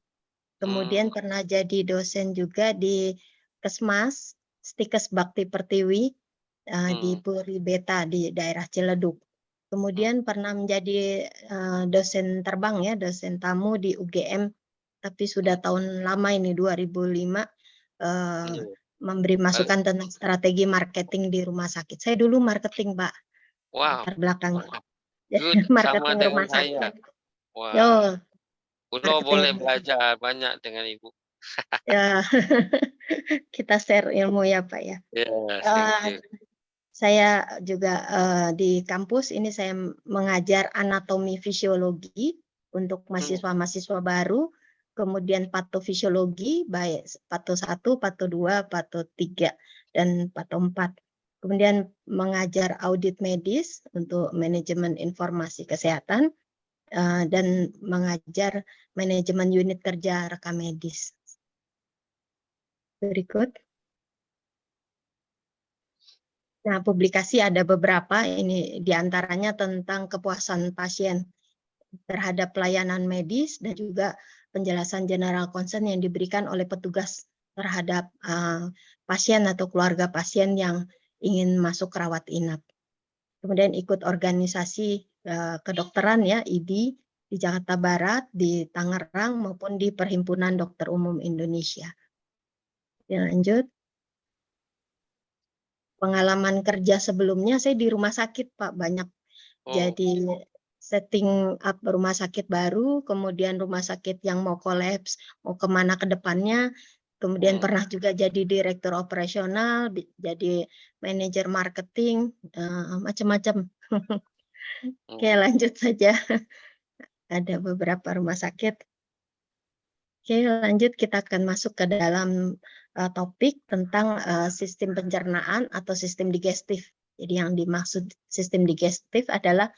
Kemudian pernah jadi dosen juga di Kesmas Stikes Bakti Pertiwi di Puri Beta di daerah Ciledug. Kemudian pernah menjadi dosen terbang ya, dosen tamu di UGM, tapi sudah tahun lama ini 2005 memberi masukan tentang strategi marketing di rumah sakit. Saya dulu marketing, Pak. Wow. Latar belakang. Good. Marketing Sama rumah dengan saya. sakit. Wow. Yo. Ulo boleh belajar banyak dengan Ibu. Ya. Kita share ilmu ya, Pak ya. Thank you. Saya juga di kampus ini saya mengajar anatomi fisiologi untuk mahasiswa-mahasiswa baru, kemudian patofisiologi baik pato 1, pato 2, pato 3 dan pato 4. Kemudian mengajar audit medis untuk manajemen informasi kesehatan dan mengajar manajemen unit kerja rekam medis. Berikut. Nah, publikasi ada beberapa, ini diantaranya tentang kepuasan pasien terhadap pelayanan medis dan juga penjelasan general concern yang diberikan oleh petugas terhadap pasien atau keluarga pasien yang ingin masuk rawat inap. Kemudian ikut organisasi kedokteran ya, IDI, di Jakarta Barat, di Tangerang, maupun di Perhimpunan Dokter Umum Indonesia. Ya, lanjut. Pengalaman kerja sebelumnya saya di rumah sakit, Pak, banyak. Oh, Jadi setting up rumah sakit baru, kemudian rumah sakit yang mau kolaps, mau kemana ke depannya, kemudian pernah juga jadi direktur operasional, jadi manajer marketing, macam-macam. Oke, lanjut saja. Ada beberapa rumah sakit. Oke, lanjut kita akan masuk ke dalam topik tentang sistem pencernaan atau sistem digestif. Jadi yang dimaksud sistem digestif adalah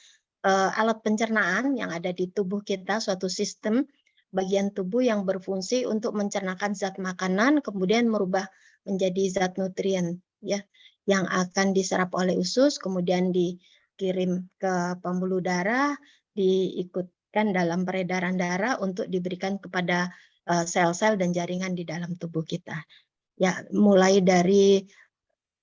alat pencernaan yang ada di tubuh kita, suatu sistem bagian tubuh yang berfungsi untuk mencernakan zat makanan, kemudian merubah menjadi zat nutrien, ya, yang akan diserap oleh usus, kemudian dikirim ke pembuluh darah, diikutkan dalam peredaran darah untuk diberikan kepada sel-sel dan jaringan di dalam tubuh kita. Ya, mulai dari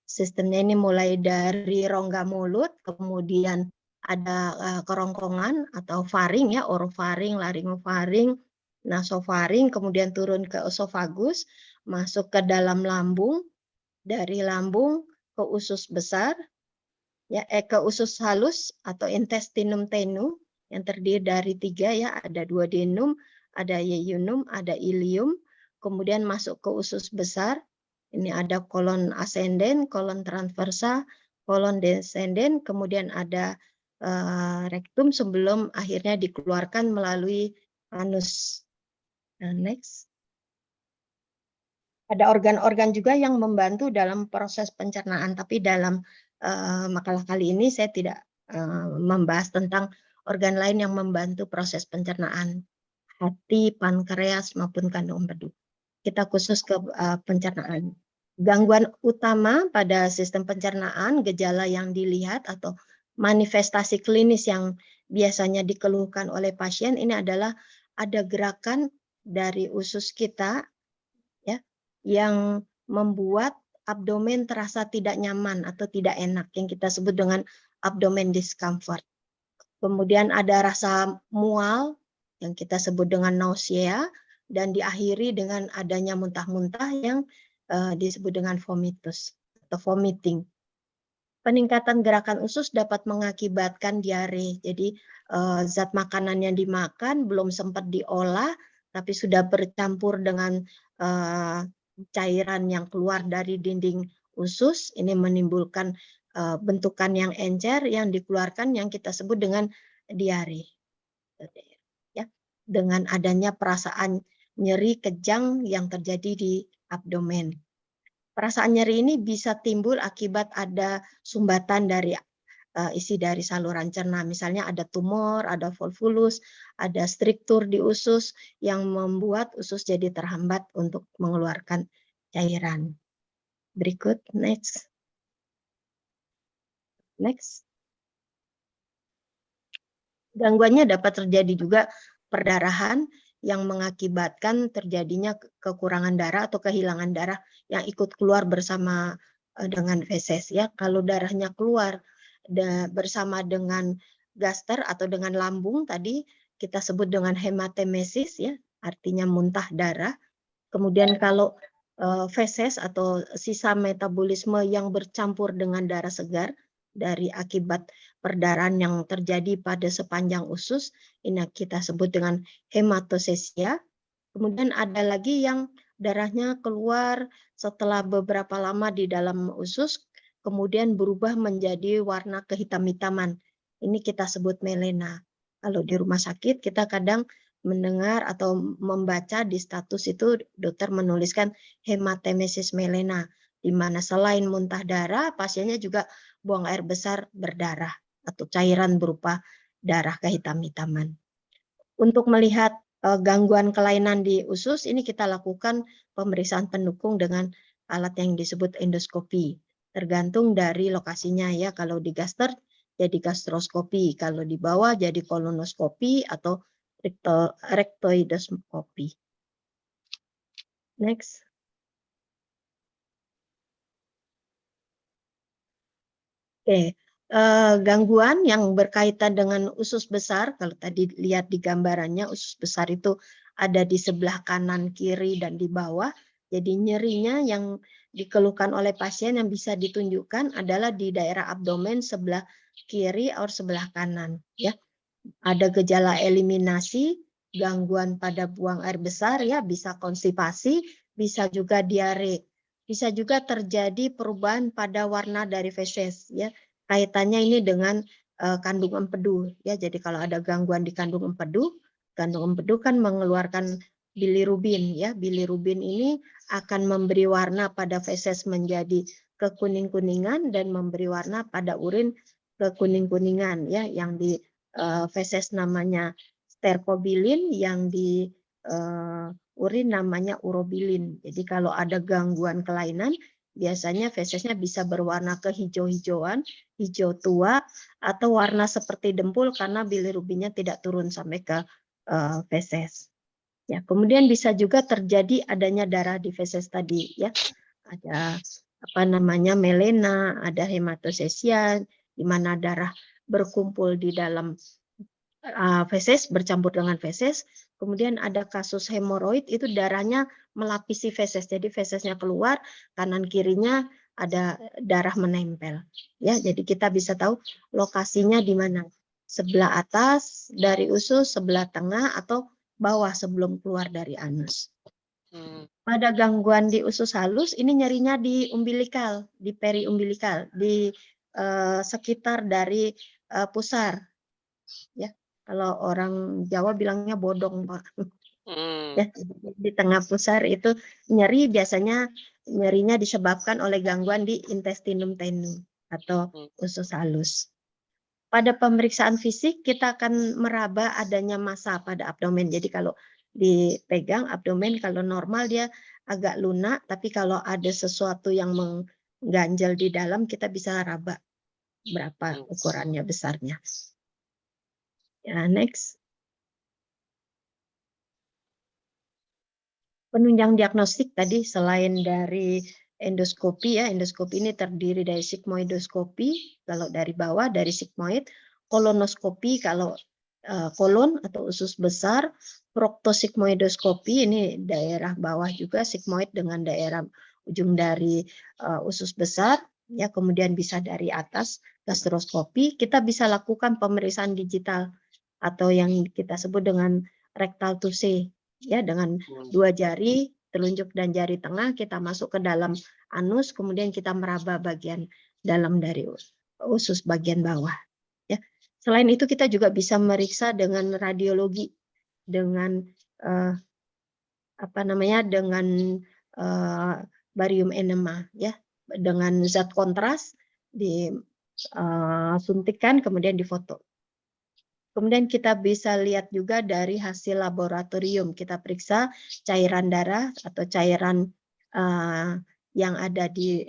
sistemnya ini mulai dari rongga mulut, kemudian ada kerongkongan atau faring, ya, orofaring, laringofaring, nasofaring, kemudian turun ke esofagus, masuk ke dalam lambung, dari lambung ke usus besar, ya, ke usus halus atau intestinum tenue yang terdiri dari 3, ya, ada 2 denum, ada yeyunum, ada ilium, kemudian masuk ke usus besar. Ini ada kolon ascenden, kolon transversa, kolon descenden, kemudian ada rektum sebelum akhirnya dikeluarkan melalui anus. Next. Ada organ-organ juga yang membantu dalam proses pencernaan, tapi dalam makalah kali ini saya tidak membahas tentang organ lain yang membantu proses pencernaan, hati, pankreas, maupun kandung empedu. Kita khusus ke pencernaan. Gangguan utama pada sistem pencernaan, gejala yang dilihat atau manifestasi klinis yang biasanya dikeluhkan oleh pasien ini adalah ada gerakan dari usus kita, ya, yang membuat abdomen terasa tidak nyaman atau tidak enak, yang kita sebut dengan abdomen discomfort. Kemudian ada rasa mual yang kita sebut dengan nausea, dan diakhiri dengan adanya muntah-muntah yang disebut dengan vomitus atau vomiting. Peningkatan gerakan usus dapat mengakibatkan diare. Jadi zat makanan yang dimakan belum sempat diolah, tapi sudah bercampur dengan cairan yang keluar dari dinding usus. Ini menimbulkan bentukan yang encer yang dikeluarkan yang kita sebut dengan diare. Ya, dengan adanya perasaan nyeri kejang yang terjadi di abdomen. Perasaan nyeri ini bisa timbul akibat ada sumbatan dari isi dari saluran cerna. Misalnya ada tumor, ada volvulus, ada struktur di usus yang membuat usus jadi terhambat untuk mengeluarkan cairan. Berikut, next. Next. Gangguannya dapat terjadi juga perdarahan yang mengakibatkan terjadinya kekurangan darah atau kehilangan darah yang ikut keluar bersama dengan feses, ya. Kalau darahnya keluar bersama dengan gaster atau dengan lambung tadi kita sebut dengan hematemesis, ya, artinya muntah darah. Kemudian kalau feses atau sisa metabolisme yang bercampur dengan darah segar dari akibat perdarahan yang terjadi pada sepanjang usus, ini kita sebut dengan hematosesia. Kemudian ada lagi yang darahnya keluar setelah beberapa lama di dalam usus, kemudian berubah menjadi warna kehitam-hitaman. Ini kita sebut melena. Kalau di rumah sakit kita kadang mendengar atau membaca di status itu dokter menuliskan hematemesis melena, di mana selain muntah darah, pasiennya juga buang air besar berdarah atau cairan berupa darah kehitam-hitaman. Untuk melihat gangguan kelainan di usus, ini kita lakukan pemeriksaan pendukung dengan alat yang disebut endoskopi. Tergantung dari lokasinya, ya. Kalau di gaster jadi gastroskopi, kalau di bawah jadi kolonoskopi atau rektoidoskopi. Next. Oke, gangguan yang berkaitan dengan usus besar. Kalau tadi lihat di gambarannya, usus besar itu ada di sebelah kanan, kiri, dan di bawah. Jadi nyerinya yang dikeluhkan oleh pasien yang bisa ditunjukkan adalah di daerah abdomen sebelah kiri atau sebelah kanan. Ya, ada gejala eliminasi, gangguan pada buang air besar, ya bisa konstipasi, bisa juga diare, bisa juga terjadi perubahan pada warna dari feses. Ya, kaitannya ini dengan kandung empedu. Ya, jadi kalau ada gangguan di kandung empedu kan mengeluarkan bilirubin. Ya, bilirubin ini akan memberi warna pada feses menjadi kekuning-kuningan dan memberi warna pada urin kekuning-kuningan. Ya, yang di feses namanya sterkobilin, yang di urin namanya urobilin. Jadi kalau ada gangguan kelainan, biasanya fesesnya bisa berwarna kehijau-hijauan, hijau tua, atau warna seperti dempul karena bilirubinnya tidak turun sampai ke feses. Ya, kemudian bisa juga terjadi adanya darah di feses tadi, ya. Ada apa namanya melena, ada hematosesia, di mana darah berkumpul di dalam feses, bercampur dengan feses. Kemudian ada kasus hemoroid, itu darahnya melapisi feses. Jadi fesesnya keluar, kanan kirinya ada darah menempel. Ya, jadi kita bisa tahu lokasinya di mana. Sebelah atas dari usus, sebelah tengah, atau bawah sebelum keluar dari anus. Pada gangguan di usus halus, ini nyerinya di umbilikal, di periumbilikal, di sekitar dari pusar. Ya, kalau orang Jawa bilangnya bodong, Pak. Ya, di tengah pusar itu nyeri, biasanya nyerinya disebabkan oleh gangguan di intestinum tenue atau usus halus. Pada pemeriksaan fisik kita akan meraba adanya massa pada abdomen. Jadi kalau dipegang abdomen, kalau normal dia agak lunak, tapi kalau ada sesuatu yang mengganjal di dalam, kita bisa raba berapa ukurannya, besarnya. Ya, next. Penunjang diagnostik tadi selain dari endoskopi, ya, endoskopi ini terdiri dari sigmoidoskopi kalau dari bawah, dari sigmoid, kolonoskopi kalau kolon atau usus besar, proktosigmoidoskopi ini daerah bawah juga sigmoid dengan daerah ujung dari usus besar, ya, kemudian bisa dari atas gastroskopi. Kita bisa lakukan pemeriksaan digital atau yang kita sebut dengan rectal touche. Ya, dengan dua jari telunjuk dan jari tengah kita masuk ke dalam anus, kemudian kita meraba bagian dalam dari usus bagian bawah. Ya, selain itu kita juga bisa meriksa dengan radiologi, dengan apa namanya, dengan barium enema, ya, dengan zat kontras disuntikkan kemudian difoto. Kemudian kita bisa lihat juga dari hasil laboratorium. Kita periksa cairan darah atau cairan yang ada di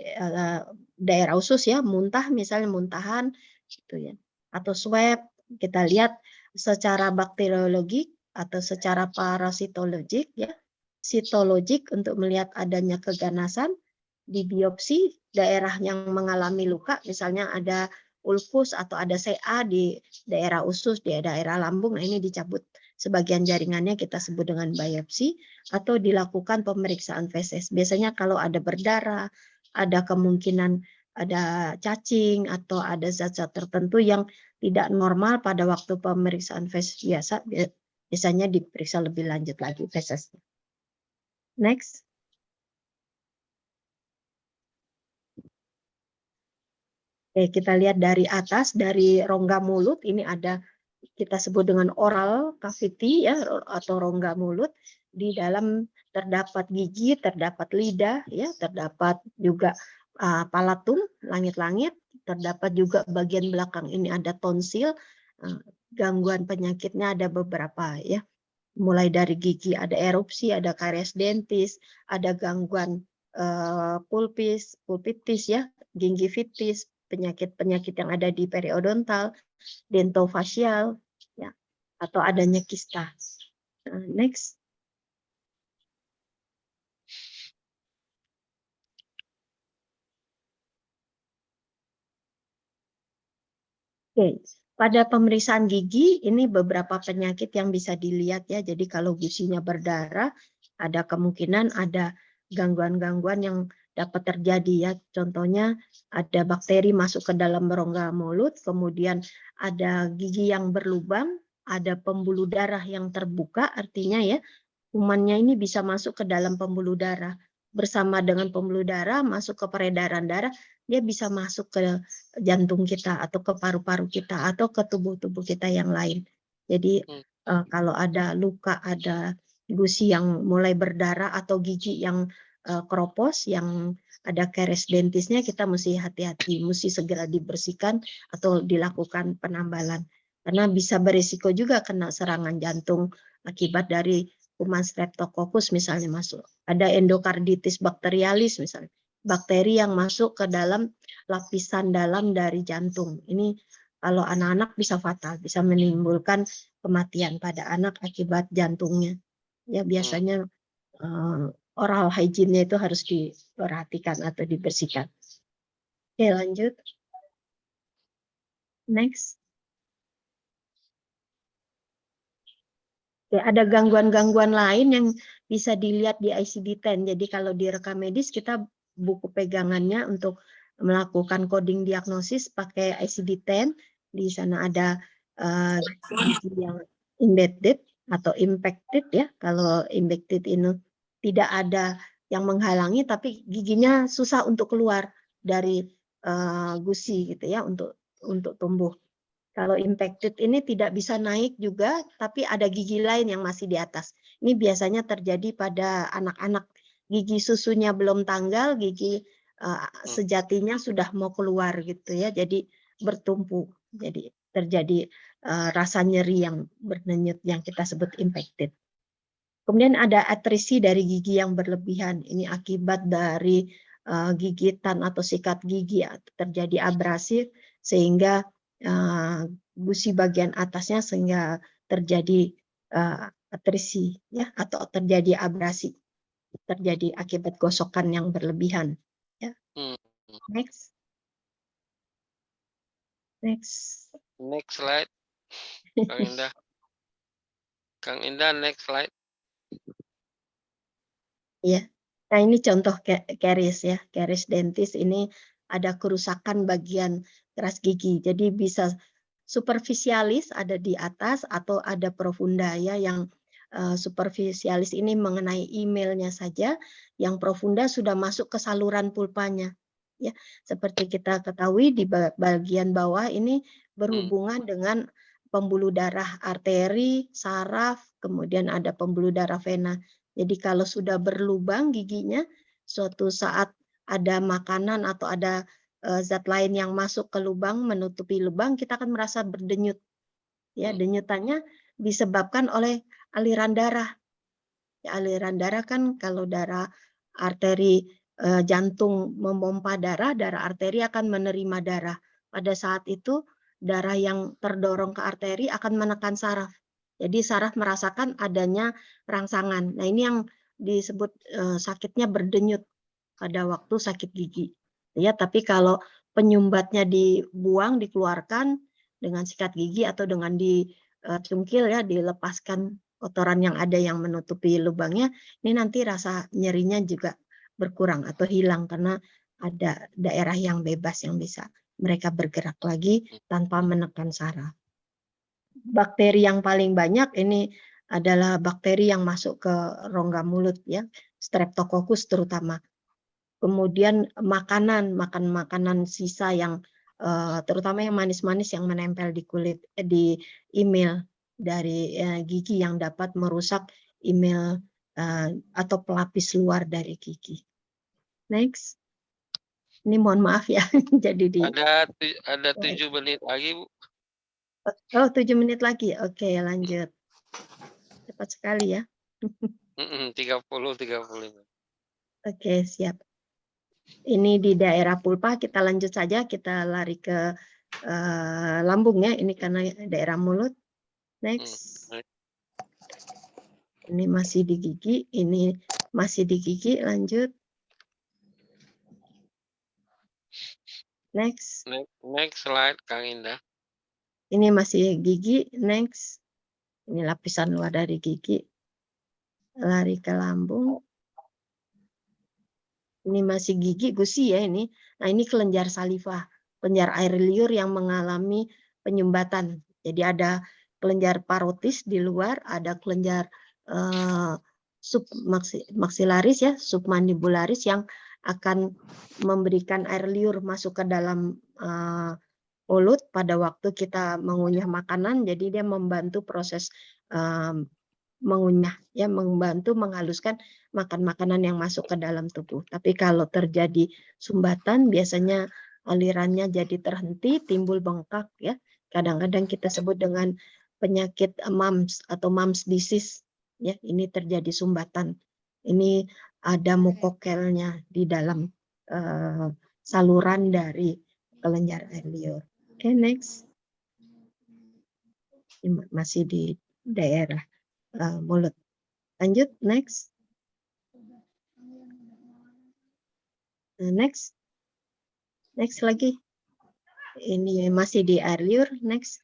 daerah usus, ya, muntah misalnya, muntahan gitu ya. Atau swab, kita lihat secara bakteriologik atau secara parasitologik, ya. Sitologik untuk melihat adanya keganasan, di biopsi daerah yang mengalami luka, misalnya ada ulkus atau ada CA di daerah usus, di daerah lambung, nah ini dicabut sebagian jaringannya, kita sebut dengan biopsi, atau dilakukan pemeriksaan feses. Biasanya kalau ada berdarah, ada kemungkinan ada cacing atau ada zat-zat tertentu yang tidak normal pada waktu pemeriksaan feses biasa, biasanya diperiksa lebih lanjut lagi fesesnya. Next. Oke, kita lihat dari atas, dari rongga mulut, ini ada kita sebut dengan oral cavity, ya, atau rongga mulut. Di dalam terdapat gigi, terdapat lidah, ya, terdapat juga palatum, langit-langit, terdapat juga bagian belakang ini ada tonsil. Gangguan penyakitnya ada beberapa, ya. Mulai dari gigi ada erupsi, ada karies dentis, ada gangguan pulpitis, ya, gingivitis, penyakit-penyakit yang ada di periodontal, dentofasial, ya, atau adanya kista. Next. Oke, pada pemeriksaan gigi ini beberapa penyakit yang bisa dilihat ya. Jadi kalau gusinya berdarah, ada kemungkinan ada gangguan-gangguan yang dapat terjadi ya. Contohnya ada bakteri masuk ke dalam rongga mulut, kemudian ada gigi yang berlubang, ada pembuluh darah yang terbuka, artinya ya kumannya ini bisa masuk ke dalam pembuluh darah. Bersama dengan pembuluh darah masuk ke peredaran darah, dia bisa masuk ke jantung kita atau ke paru-paru kita atau ke tubuh-tubuh kita yang lain. Jadi kalau ada luka, ada gusi yang mulai berdarah atau gigi yang keropos, yang ada karies dentisnya, kita mesti hati-hati, mesti segera dibersihkan atau dilakukan penambalan. Karena bisa berisiko juga kena serangan jantung akibat dari kuman streptococcus misalnya masuk. Ada endokarditis bakterialis misalnya. Bakteri yang masuk ke dalam lapisan dalam dari jantung. Ini kalau anak-anak bisa fatal, bisa menimbulkan kematian pada anak akibat jantungnya. Ya biasanya oral hygiene-nya itu harus diperhatikan atau dibersihkan. Oke, lanjut. Next. Ya, ada gangguan-gangguan lain yang bisa dilihat di ICD-10. Jadi kalau di rekam medis kita buku pegangannya untuk melakukan coding diagnosis pakai ICD-10. Di sana ada gigi yang embedded atau impacted ya. Kalau impacted ini tidak ada yang menghalangi, tapi giginya susah untuk keluar dari gusi gitu ya untuk tumbuh. Kalau impacted ini tidak bisa naik juga, tapi ada gigi lain yang masih di atas. Ini biasanya terjadi pada anak-anak. Gigi susunya belum tanggal, gigi sejatinya sudah mau keluar gitu ya. Jadi bertumpu. Jadi terjadi rasa nyeri yang berdenyut yang kita sebut impacted. Kemudian ada atrisi dari gigi yang berlebihan. Ini akibat dari gigitan atau sikat gigi terjadi abrasi sehingga gusi bagian atasnya sehingga terjadi atrisi ya atau terjadi abrasi, terjadi akibat gosokan yang berlebihan ya. Next slide. Kang Indah next slide. Ya, nah ini contoh karies ya, karies dentis ini ada kerusakan bagian keras gigi. Jadi bisa superficialis ada di atas atau ada profunda ya, yang superficialis ini mengenai emailnya saja, yang profunda sudah masuk ke saluran pulpanya. Ya, seperti kita ketahui di bagian bawah ini berhubungan dengan pembuluh darah arteri, saraf, kemudian ada pembuluh darah vena. Jadi kalau sudah berlubang giginya, suatu saat ada makanan atau ada zat lain yang masuk ke lubang, menutupi lubang, kita akan merasa berdenyut. Ya, denyutannya disebabkan oleh aliran darah. Ya, aliran darah kan kalau darah arteri jantung memompa darah, darah arteri akan menerima darah. Pada saat itu darah yang terdorong ke arteri akan menekan saraf. Jadi saraf merasakan adanya rangsangan. Nah, ini yang disebut sakitnya berdenyut pada waktu sakit gigi. Ya, tapi kalau penyumbatnya dibuang, dikeluarkan dengan sikat gigi atau dengan dicungkil ya, dilepaskan kotoran yang ada yang menutupi lubangnya, ini nanti rasa nyerinya juga berkurang atau hilang karena ada daerah yang bebas yang bisa mereka bergerak lagi tanpa menekan saraf. Bakteri yang paling banyak ini adalah bakteri yang masuk ke rongga mulut ya, Streptococcus terutama. Kemudian makanan sisa yang terutama yang manis-manis yang menempel di kulit di email dari gigi yang dapat merusak email atau pelapis luar dari gigi. Next. Ini mohon maaf ya, jadi ada 7 menit lagi, Bu. Oh, 7 menit lagi. Oke, lanjut. Cepat sekali ya. 30. Oke, siap. Ini di daerah pulpa, kita lanjut saja, kita lari ke lambung ya, ini karena daerah mulut. Next. Ini masih di gigi, ini masih di gigi, lanjut. Next. Next slide, Kang Indah. Ini masih gigi, next. Ini lapisan luar dari gigi. Lari ke lambung. Ini masih gigi, gusi ya ini. Nah ini kelenjar saliva, kelenjar air liur yang mengalami penyumbatan. Jadi ada kelenjar parotis di luar, ada kelenjar submaxillaris ya, submandibularis yang akan memberikan air liur masuk ke dalam mulut pada waktu kita mengunyah makanan. Jadi dia membantu proses mengunyah ya, membantu menghaluskan makanan yang masuk ke dalam tubuh. Tapi kalau terjadi sumbatan biasanya alirannya jadi terhenti, timbul bengkak ya. Kadang-kadang kita sebut dengan penyakit mumps atau mumps disease ya. Ini terjadi sumbatan. Ini ada mukokelnya di dalam saluran dari kelenjar air liur. Oke, next. Ini masih di daerah mulut. Lanjut, next. Next. Next lagi. Ini masih di air liur, next.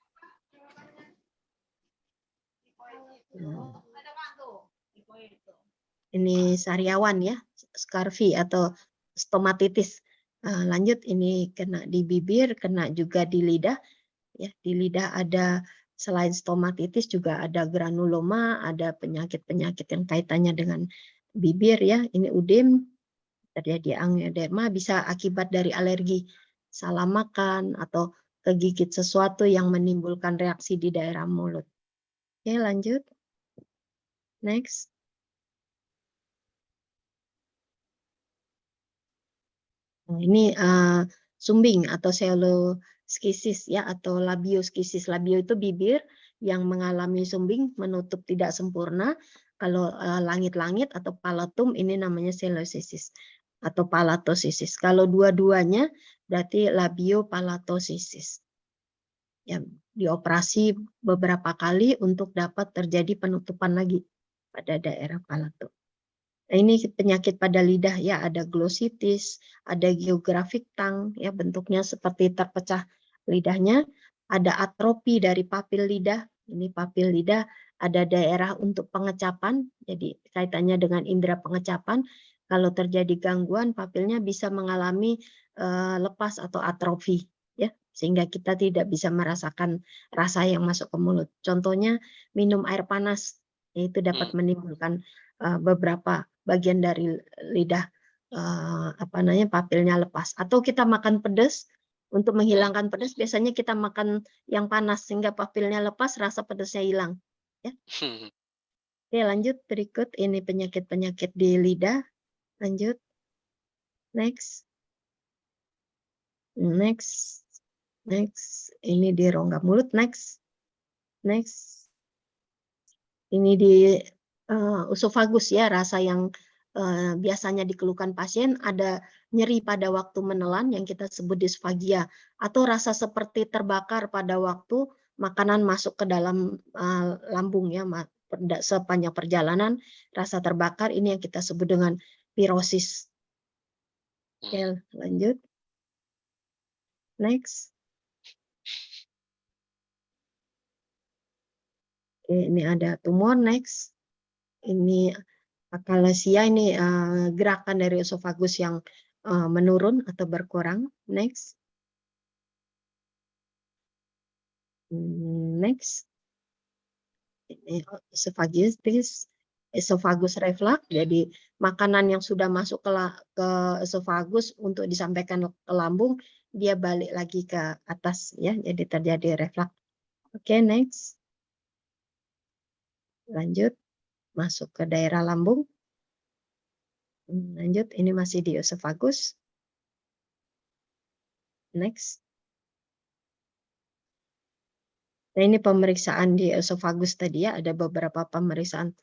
Ini sariawan ya, scurvy atau stomatitis. Lanjut, ini kena di bibir, kena juga di lidah. Ya, di lidah ada selain stomatitis juga ada granuloma, ada penyakit-penyakit yang kaitannya dengan bibir ya. Ini udem, terjadi angioderma, bisa akibat dari alergi, salah makan atau kegigit sesuatu yang menimbulkan reaksi di daerah mulut. Oke, lanjut. Next. Nah, ini sumbing atau pseudoskisis ya, atau labioskisis. Labio itu bibir yang mengalami sumbing, menutup tidak sempurna. Kalau langit-langit atau palatum ini namanya pseudoskisis atau palatosisis. Kalau dua-duanya berarti labiopalatosisis. Ya, dioperasi beberapa kali untuk dapat terjadi penutupan lagi pada daerah palatum. Nah, ini penyakit pada lidah ya, ada glossitis, ada geographic tongue ya, bentuknya seperti terpecah lidahnya, ada atrofi dari papil lidah. Ini papil lidah, ada daerah untuk pengecapan, jadi kaitannya dengan indera pengecapan. Kalau terjadi gangguan, papilnya bisa mengalami lepas atau atrofi ya, sehingga kita tidak bisa merasakan rasa yang masuk ke mulut. Contohnya minum air panas, itu dapat menimbulkan beberapa bagian dari lidah papilnya lepas. Atau kita makan pedas, untuk menghilangkan pedas biasanya kita makan yang panas sehingga papilnya lepas, rasa pedasnya hilang ya. Oke, lanjut berikut, ini penyakit-penyakit di lidah. Lanjut, next. Next. Ini di rongga mulut, next. Ini di usofagus ya, rasa yang biasanya dikeluhkan pasien, ada nyeri pada waktu menelan yang kita sebut disfagia, atau rasa seperti terbakar pada waktu makanan masuk ke dalam lambung ya, sepanjang perjalanan rasa terbakar, ini yang kita sebut dengan pirosis. Oke, lanjut. Next. Oke, ini ada tumor, next. Ini akalasia, ini gerakan dari esofagus yang menurun atau berkurang. Next. Next. Ini esofagus reflux, jadi makanan yang sudah masuk ke esofagus untuk disampaikan ke lambung, dia balik lagi ke atas ya, jadi terjadi reflux. Oke, next. Lanjut, masuk ke daerah lambung. Lanjut, ini masih di esofagus. Next. Nah, ini pemeriksaan di esofagus tadi ya, ada beberapa pemeriksaan.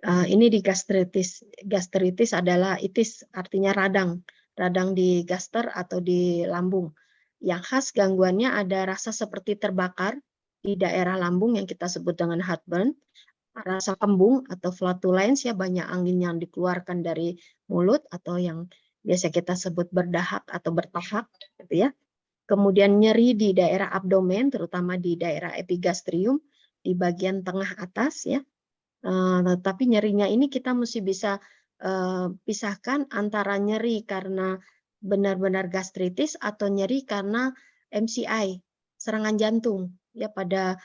Ini di gastritis. Gastritis adalah itis, artinya radang. Radang di gaster atau di lambung. Yang khas gangguannya ada rasa seperti terbakar di daerah lambung yang kita sebut dengan heartburn. Rasa kembung atau flatulence ya, banyak angin yang dikeluarkan dari mulut, atau yang biasa kita sebut berdahak atau bertahak gitu ya. kemudian nyeri di daerah abdomen, terutama di daerah epigastrium, di bagian tengah atas ya. Tapi nyerinya ini kita mesti bisa pisahkan antara nyeri karena benar-benar gastritis atau nyeri karena MCI, serangan jantung. Ya, pada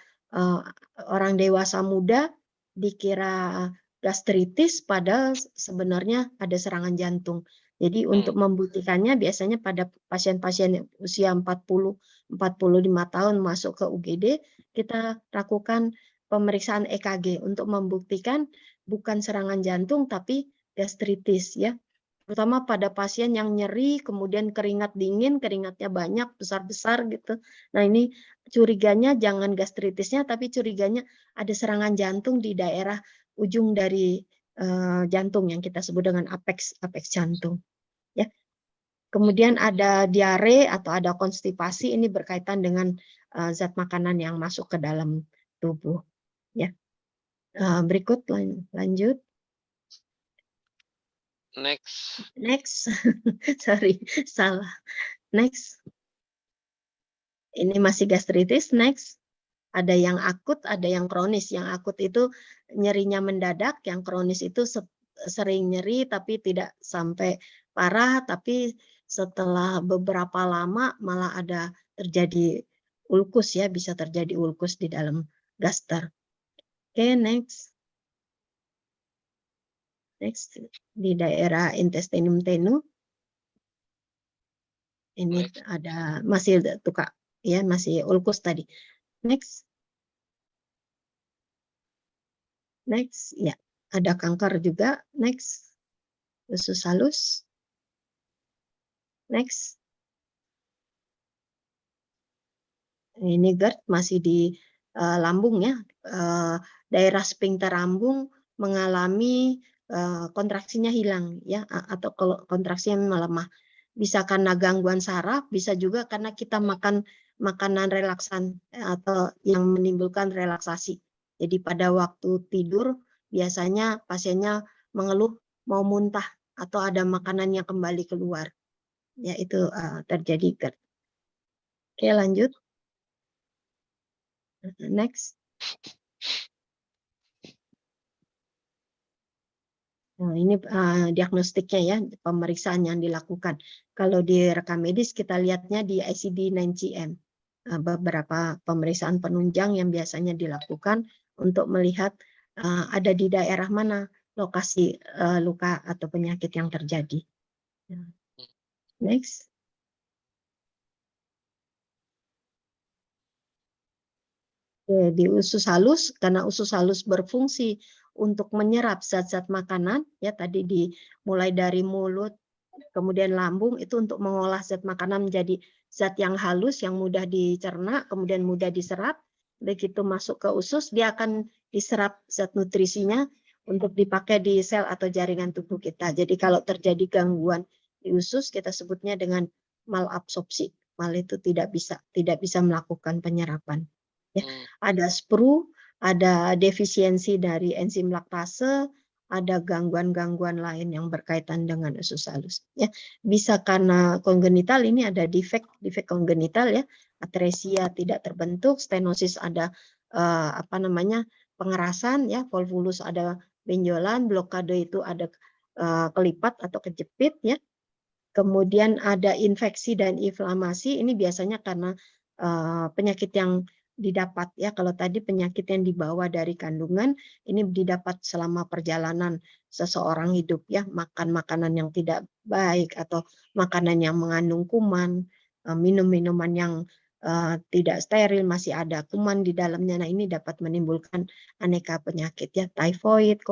orang dewasa muda dikira gastritis, padahal sebenarnya ada serangan jantung. Jadi untuk membuktikannya biasanya pada pasien-pasien usia 40-45 tahun masuk ke UGD, kita lakukan pemeriksaan EKG untuk membuktikan bukan serangan jantung tapi gastritis ya. Terutama pada pasien yang nyeri, kemudian keringat dingin, keringatnya banyak, besar-besar gitu. Nah, ini curiganya jangan gastritisnya, tapi curiganya ada serangan jantung di daerah ujung dari jantung yang kita sebut dengan apex jantung. Ya. Kemudian ada diare atau ada konstipasi, ini berkaitan dengan zat makanan yang masuk ke dalam tubuh. Ya. Berikut lanjut. Next. Sorry, salah. Next. Ini masih gastritis. Next. Ada yang akut, ada yang kronis. Yang akut itu nyerinya mendadak, yang kronis itu sering nyeri tapi tidak sampai parah, tapi setelah beberapa lama malah ada terjadi ulkus ya, bisa terjadi ulkus di dalam gaster. Oke, next. Next, di daerah intestinum tenue. Ini ada masih tukak ya, masih ulkus tadi. Next. Next, ya. Ada kanker juga. Next. Usus halus. Next. Ini GERD masih di lambung ya. Daerah sphincter lambung mengalami kontraksinya hilang ya, atau kontraksinya melemah. Bisa karena gangguan saraf, bisa juga karena kita makan makanan relaksan atau yang menimbulkan relaksasi. Jadi pada waktu tidur biasanya pasiennya mengeluh mau muntah atau ada makanan yang kembali keluar. Ya, itu terjadi GERD. Oke, lanjut. Next. Nah, ini diagnostiknya ya, pemeriksaan yang dilakukan. Kalau di rekam medis kita lihatnya di ICD-9-CM. Beberapa pemeriksaan penunjang yang biasanya dilakukan untuk melihat ada di daerah mana lokasi luka atau penyakit yang terjadi. Next. Di usus halus, karena usus halus berfungsi untuk menyerap zat-zat makanan, ya tadi mulai dari mulut, kemudian lambung, itu untuk mengolah zat makanan menjadi zat yang halus, yang mudah dicerna, kemudian mudah diserap. Begitu masuk ke usus, dia akan diserap zat nutrisinya untuk dipakai di sel atau jaringan tubuh kita. Jadi kalau terjadi gangguan di usus, kita sebutnya dengan malabsorpsi. Mal itu tidak bisa melakukan penyerapan. Ya, ada SPRU, ada defisiensi dari enzim laktase, ada gangguan-gangguan lain yang berkaitan dengan usus halus. Ya, bisa karena kongenital, ini ada defek kongenital ya, atresia tidak terbentuk, stenosis ada pengerasan ya, volvulus ada benjolan, blokade itu ada kelipat atau kejepit ya. Kemudian ada infeksi dan inflamasi, ini biasanya karena penyakit yang didapat ya. Kalau tadi penyakit yang dibawa dari kandungan, ini didapat selama perjalanan seseorang hidup ya, makan makanan yang tidak baik atau makanan yang mengandung kuman, minum minuman yang tidak steril, masih ada kuman di dalamnya. Nah, ini dapat menimbulkan aneka penyakit ya, typhoid,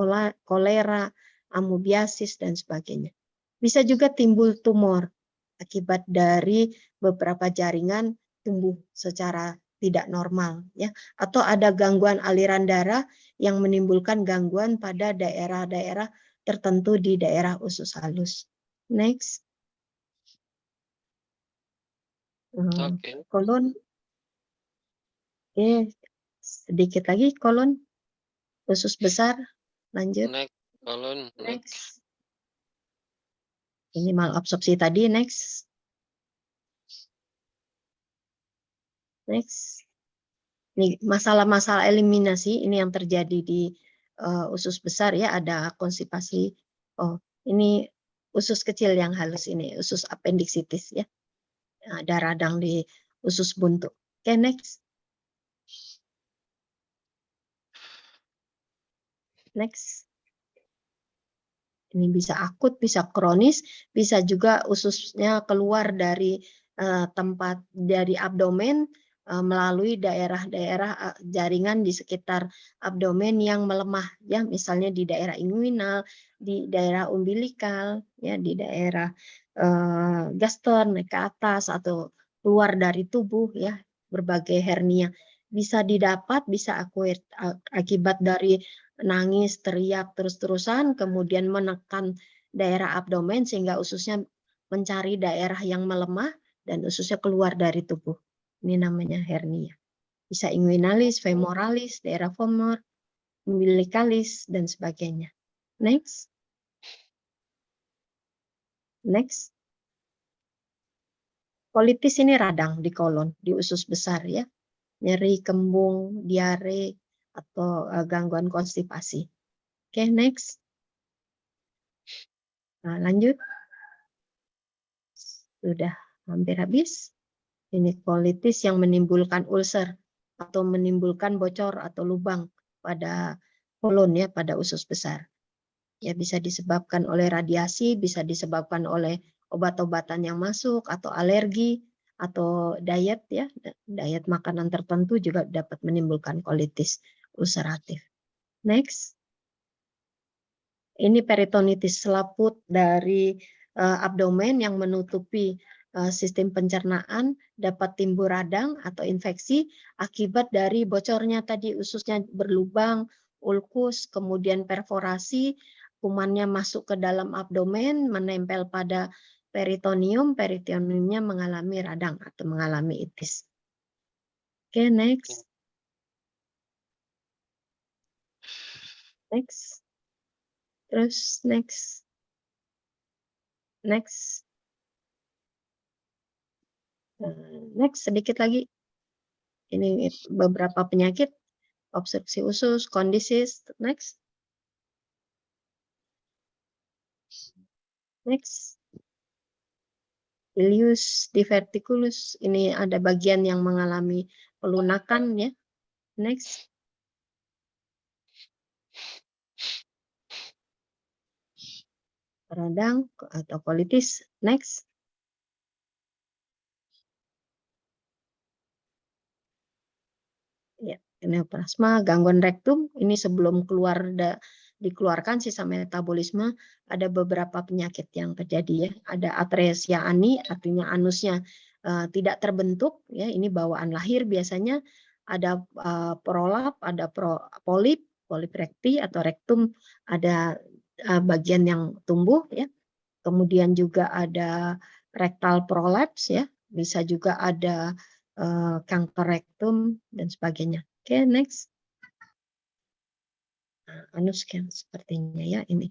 kolera, amoebiasis dan sebagainya. Bisa juga timbul tumor akibat dari beberapa jaringan tumbuh secara tidak normal ya, atau ada gangguan aliran darah yang menimbulkan gangguan pada daerah-daerah tertentu di daerah usus halus. Next. Kolon. Oke, sedikit lagi kolon. Usus besar. Lanjut. Next. Kolon. Next. Ini malabsorpsi tadi. Next. Next. Ini masalah-masalah eliminasi ini yang terjadi di usus besar ya, ada konstipasi. Oh, ini usus kecil yang halus ini, usus appendicitis ya. Ada radang di usus buntu. Oke, next. Next. Ini bisa akut, bisa kronis, bisa juga ususnya keluar dari tempat dari abdomen melalui daerah-daerah jaringan di sekitar abdomen yang melemah, ya, misalnya di daerah inguinal, di daerah umbilikal, ya, di daerah gaston naik ke atas atau keluar dari tubuh, ya, berbagai hernia bisa didapat, bisa akibat dari nangis, teriak terus-terusan, kemudian menekan daerah abdomen sehingga ususnya mencari daerah yang melemah dan ususnya keluar dari tubuh. Ini namanya hernia. Bisa inguinalis, femoralis, daerah femur, umbilicalis, dan sebagainya. Next. Next. Kolitis ini radang di kolon, di usus besar ya. Nyeri, kembung, diare, atau gangguan konstipasi. Oke, next. Nah, lanjut. Sudah hampir habis. Ini kolitis yang menimbulkan ulcer atau menimbulkan bocor atau lubang pada kolon ya, pada usus besar. Ya, bisa disebabkan oleh radiasi, bisa disebabkan oleh obat-obatan yang masuk atau alergi atau diet ya, diet makanan tertentu juga dapat menimbulkan kolitis ulceratif. Next. Ini peritonitis, selaput dari abdomen yang menutupi sistem pencernaan, dapat timbul radang atau infeksi akibat dari bocornya tadi, ususnya berlubang, ulkus, kemudian perforasi, kumannya masuk ke dalam abdomen, menempel pada peritoneum, peritoneumnya mengalami radang atau mengalami itis. Oke, next. Next. Terus next. Next. Next, sedikit lagi. Ini beberapa penyakit, obstruksi usus, kondisis. Next. Next. Ileus diverticulus. Ini ada bagian yang mengalami pelunakan ya. Next. Radang atau kolitis. Next. Ya, neoplasma, gangguan rektum. Ini sebelum dikeluarkan sisa metabolisme, ada beberapa penyakit yang terjadi ya. Ada atresia ani, artinya anusnya tidak terbentuk ya. Ini bawaan lahir biasanya. Ada prolap, ada polip rekti atau rektum, ada bagian yang tumbuh ya. Kemudian juga ada rectal prolapse ya. Bisa juga ada kanker rektum dan sebagainya. Oke, next. Anus kan sepertinya ya ini.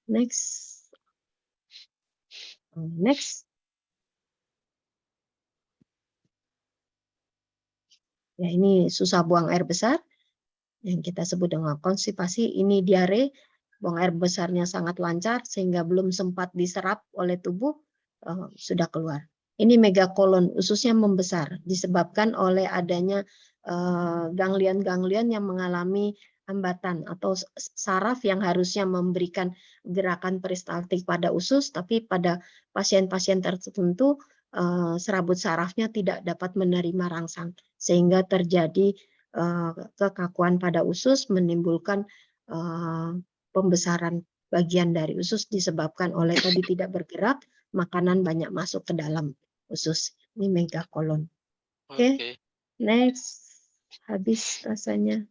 Next. Next. Ya, ini susah buang air besar yang kita sebut dengan konstipasi. Ini diare, buang air besarnya sangat lancar sehingga belum sempat diserap oleh tubuh sudah keluar. Ini megakolon, ususnya membesar disebabkan oleh adanya ganglion-ganglion yang mengalami hambatan atau saraf yang harusnya memberikan gerakan peristaltik pada usus, tapi pada pasien-pasien tertentu serabut sarafnya tidak dapat menerima rangsang sehingga terjadi kekakuan pada usus, menimbulkan pembesaran bagian dari usus disebabkan oleh tadi tidak bergerak, makanan banyak masuk ke dalam usus. Ini megakolon. Oke. Next. Habis rasanya.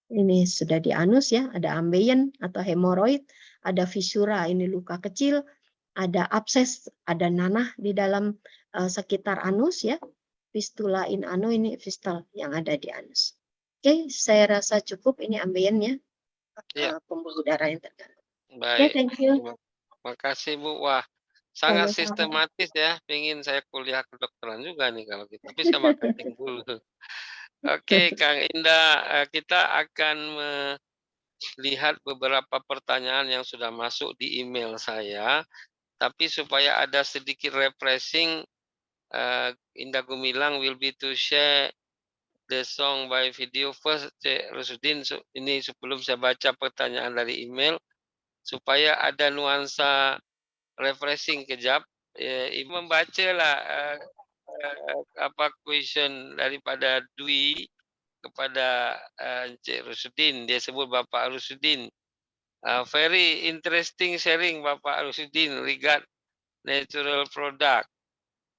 Ini sudah di anus ya, ada ambeien atau hemoroid, ada fisura, ini luka kecil, ada abses, ada nanah di dalam sekitar anus ya. Fistula in ano, ini fistel yang ada di anus. Oke, saya rasa cukup ini ambeien ya. Pembuluh darah yang terganggu. Baik. Thank you. Terima kasih Bu. Wah, Sangat Sama-sama. sistematis ya, pengen saya kuliah kedokteran juga nih kalau gitu, tapi saya marketing dulu. Oke, Kang Indah, kita akan melihat beberapa pertanyaan yang sudah masuk di email saya, tapi supaya ada sedikit refreshing, Indah Gumilang will be to share the song by video first, Cik Rusudin. Ini sebelum saya baca pertanyaan dari email, supaya ada nuansa refreshing kejap. Ibu membacalah apa question daripada Dwi kepada Encik Rusudin. Dia sebut Bapak Rusudin. Very interesting sharing Bapak Rusudin regard natural product.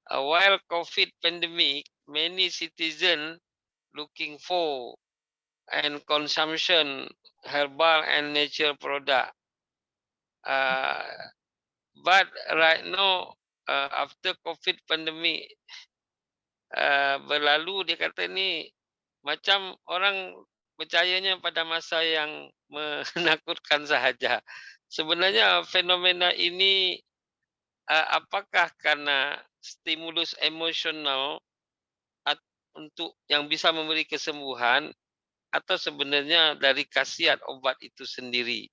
While COVID pandemic, many citizens looking for and consumption herbal and natural product. But right now, after COVID pandemic berlalu, dia kata ni macam orang percayanya pada masa yang menakutkan sahaja. Sebenarnya fenomena ini apakah karena stimulus emosional untuk yang bisa memberi kesembuhan atau sebenarnya dari khasiat obat itu sendiri?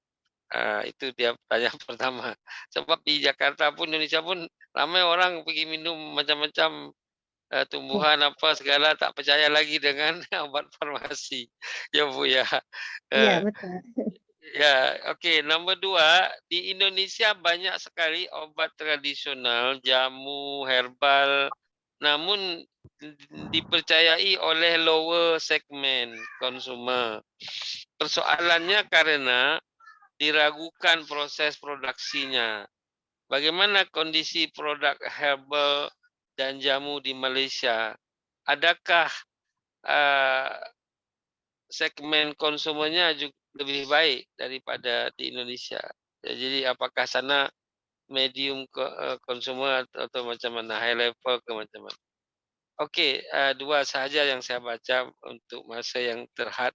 Itu dia pertanyaan pertama. Sebab di Jakarta pun, Indonesia pun ramai orang pergi minum macam-macam tumbuhan apa segala, tak percaya lagi dengan obat farmasi. Ya Bu ya. Iya, betul. Ya, okey. Nombor 2, di Indonesia banyak sekali obat tradisional, jamu, herbal, namun dipercayai oleh lower segment consumer. Persoalannya karena diragukan proses produksinya. Bagaimana kondisi produk herbal dan jamu di Malaysia? Adakah segmen konsumennya juga lebih baik daripada di Indonesia? Jadi apakah sana medium consumer atau macam mana, high level ke macam mana? Okey, 2 sahaja yang saya baca untuk masa yang terhad.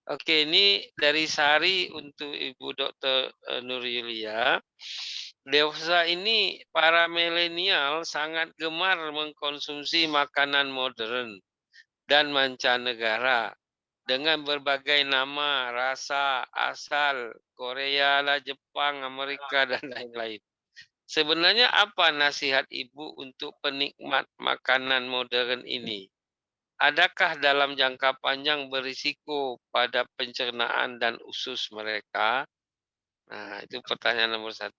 Okey, ini dari Sari untuk Ibu Dr. Nur Yulia. Dewasa ini para milenial sangat gemar mengkonsumsi makanan modern dan mancanegara dengan berbagai nama, rasa, asal, Korea lah, Jepang, Amerika dan lain-lain. Sebenarnya apa nasihat Ibu untuk penikmat makanan modern ini? Adakah dalam jangka panjang berisiko pada pencernaan dan usus mereka? Nah, itu pertanyaan nomor 1.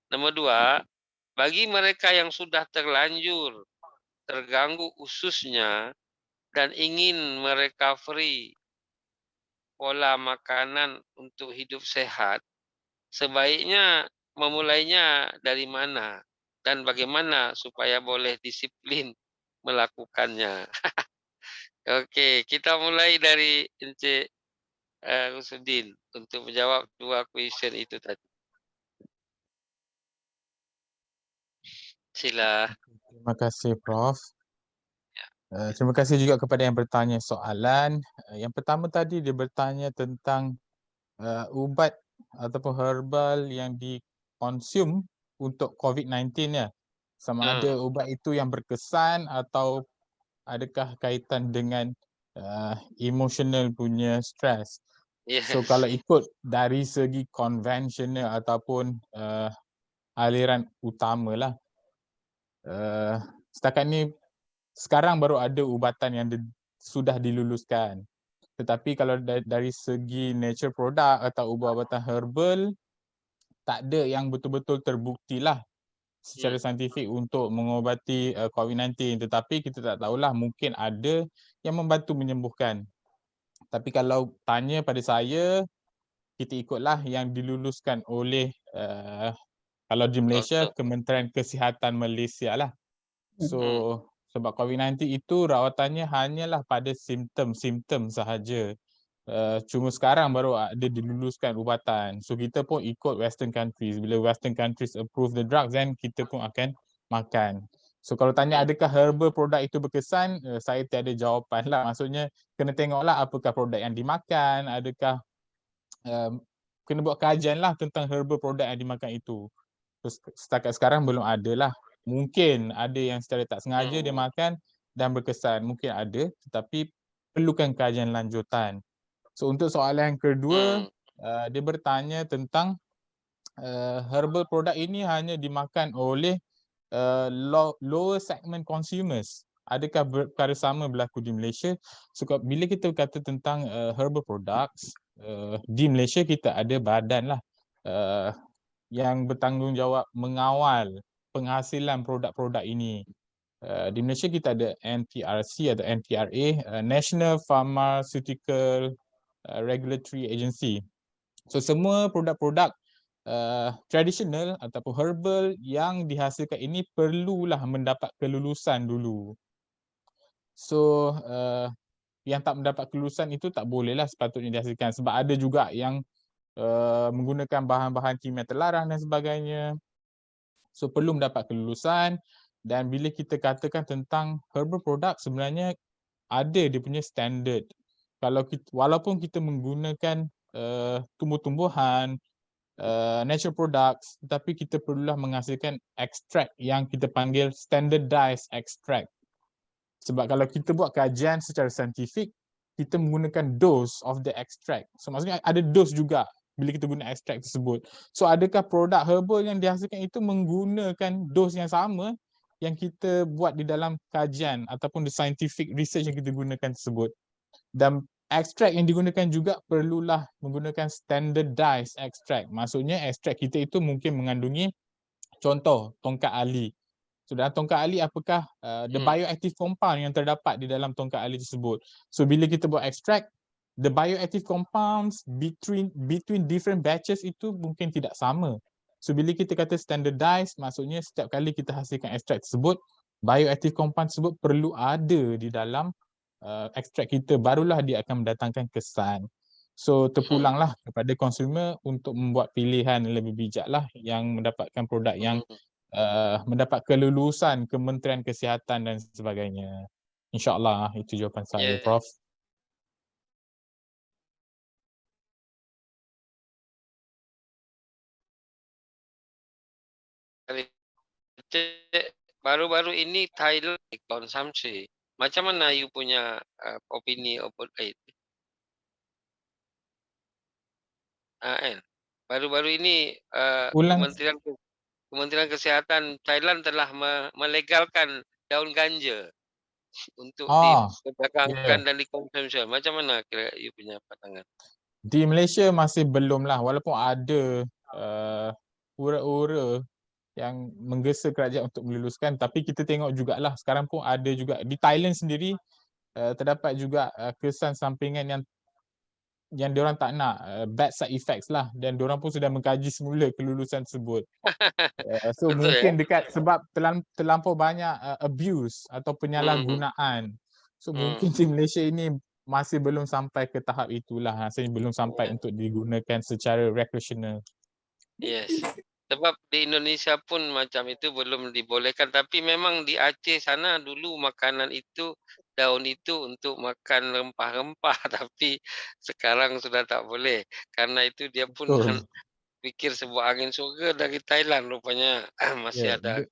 Nomor 2, bagi mereka yang sudah terlanjur terganggu ususnya dan ingin merecovery pola makanan untuk hidup sehat, sebaiknya memulainya dari mana dan bagaimana supaya boleh disiplin melakukannya? Okey, kita mulai dari Encik Rusudin untuk menjawab 2 question itu tadi. Sila. Terima kasih Prof. Terima kasih juga kepada yang bertanya soalan. Yang pertama tadi dia bertanya tentang ubat ataupun herbal yang dikonsum untuk COVID-19 ya. Sama ada ubat itu yang berkesan atau adakah kaitan dengan emotional punya stres. Yes. So kalau ikut dari segi konvensional ataupun aliran utamalah, setakat ni sekarang baru ada ubatan yang sudah diluluskan. Tetapi kalau dari segi natural product atau ubat-ubatan herbal, tak ada yang betul-betul terbuktilah secara saintifik untuk mengobati COVID-19. Tetapi kita tak tahulah, mungkin ada yang membantu menyembuhkan. Tapi kalau tanya pada saya, kita ikutlah yang diluluskan oleh kalau di Malaysia, Kementerian Kesihatan Malaysia lah. So sebab COVID-19 itu rawatannya hanyalah pada simptom-simptom sahaja. Cuma sekarang baru ada diluluskan ubatan. So kita pun ikut Western countries. Bila Western countries approve the drugs, then kita pun akan makan. So kalau tanya adakah herbal produk itu berkesan, saya tiada jawapan lah. Maksudnya kena tengoklah apakah produk yang dimakan, adakah kena buat kajian lah tentang herbal produk yang dimakan itu. Setakat sekarang belum ada lah. Mungkin ada yang secara tak sengaja dia makan dan berkesan, mungkin ada, tetapi perlukan kajian lanjutan. So untuk soalan yang kedua, dia bertanya tentang herbal product ini hanya dimakan oleh lower segment consumers. Adakah perkara sama berlaku di Malaysia? So bila kita berkata tentang herbal products, di Malaysia kita ada badan lah yang bertanggungjawab mengawal penghasilan produk-produk ini. Di Malaysia kita ada NPRC atau NPRA, National Pharmaceutical Regulatory Agency. So semua produk-produk tradisional ataupun herbal yang dihasilkan ini perlulah mendapat kelulusan dulu. So yang tak mendapat kelulusan itu tak bolehlah sepatutnya dihasilkan, sebab ada juga yang menggunakan bahan-bahan kimia terlarang dan sebagainya. So perlu mendapat kelulusan, dan bila kita katakan tentang herbal product, sebenarnya ada dia punya standard. Kalau kita, walaupun kita menggunakan tumbuh-tumbuhan, natural products, tetapi kita perlulah menghasilkan extract yang kita panggil standardized extract. Sebab kalau kita buat kajian secara saintifik, kita menggunakan dose of the extract. So maksudnya ada dose juga bila kita guna extract tersebut. So adakah produk herbal yang dihasilkan itu menggunakan dose yang sama yang kita buat di dalam kajian ataupun the scientific research yang kita gunakan tersebut? Dan extract yang digunakan juga perlulah menggunakan standardized extract. Maksudnya extract kita itu mungkin mengandungi contoh tongkat ali. So dalam tongkat ali apakah the bioactive compound yang terdapat di dalam tongkat ali tersebut. So bila kita buat extract, the bioactive compounds between different batches itu mungkin tidak sama. So bila kita kata standardized, maksudnya setiap kali kita hasilkan extract tersebut, bioactive compound tersebut perlu ada di dalam extract kita, barulah dia akan mendatangkan kesan. So terpulanglah kepada consumer untuk membuat pilihan yang lebih bijak lah, yang mendapatkan produk yang mendapat kelulusan Kementerian Kesihatan dan sebagainya. InsyaAllah itu jawapan saya, Prof. Baru-baru ini Thailand konsumsi. Macam mana you punya opini about it? Baru-baru ini Kementerian Kesihatan Thailand telah melegalkan daun ganja untuk diperdagangkan dan dikonsumsi. Macam mana kira you punya pandangan? Di Malaysia masih belum lah, walaupun ada ura-ura yang menggesa kerajaan untuk meluluskan, tapi kita tengok jugalah sekarang pun ada juga di Thailand sendiri terdapat juga kesan sampingan yang diorang tak nak, bad side effects lah, dan diorang pun sudah mengkaji semula kelulusan tersebut. So mungkin dekat sebab terlampau banyak abuse atau penyalahgunaan. So mungkin di Malaysia ini masih belum sampai ke tahap itulah, rasanya belum sampai untuk digunakan secara recreational. Yes. Sebab di Indonesia pun macam itu belum dibolehkan, tapi memang di Aceh sana dulu makanan itu, daun itu untuk makan rempah-rempah, tapi sekarang sudah tak boleh. Karena itu dia pun fikir sebuah angin surga dari Thailand rupanya masih ada.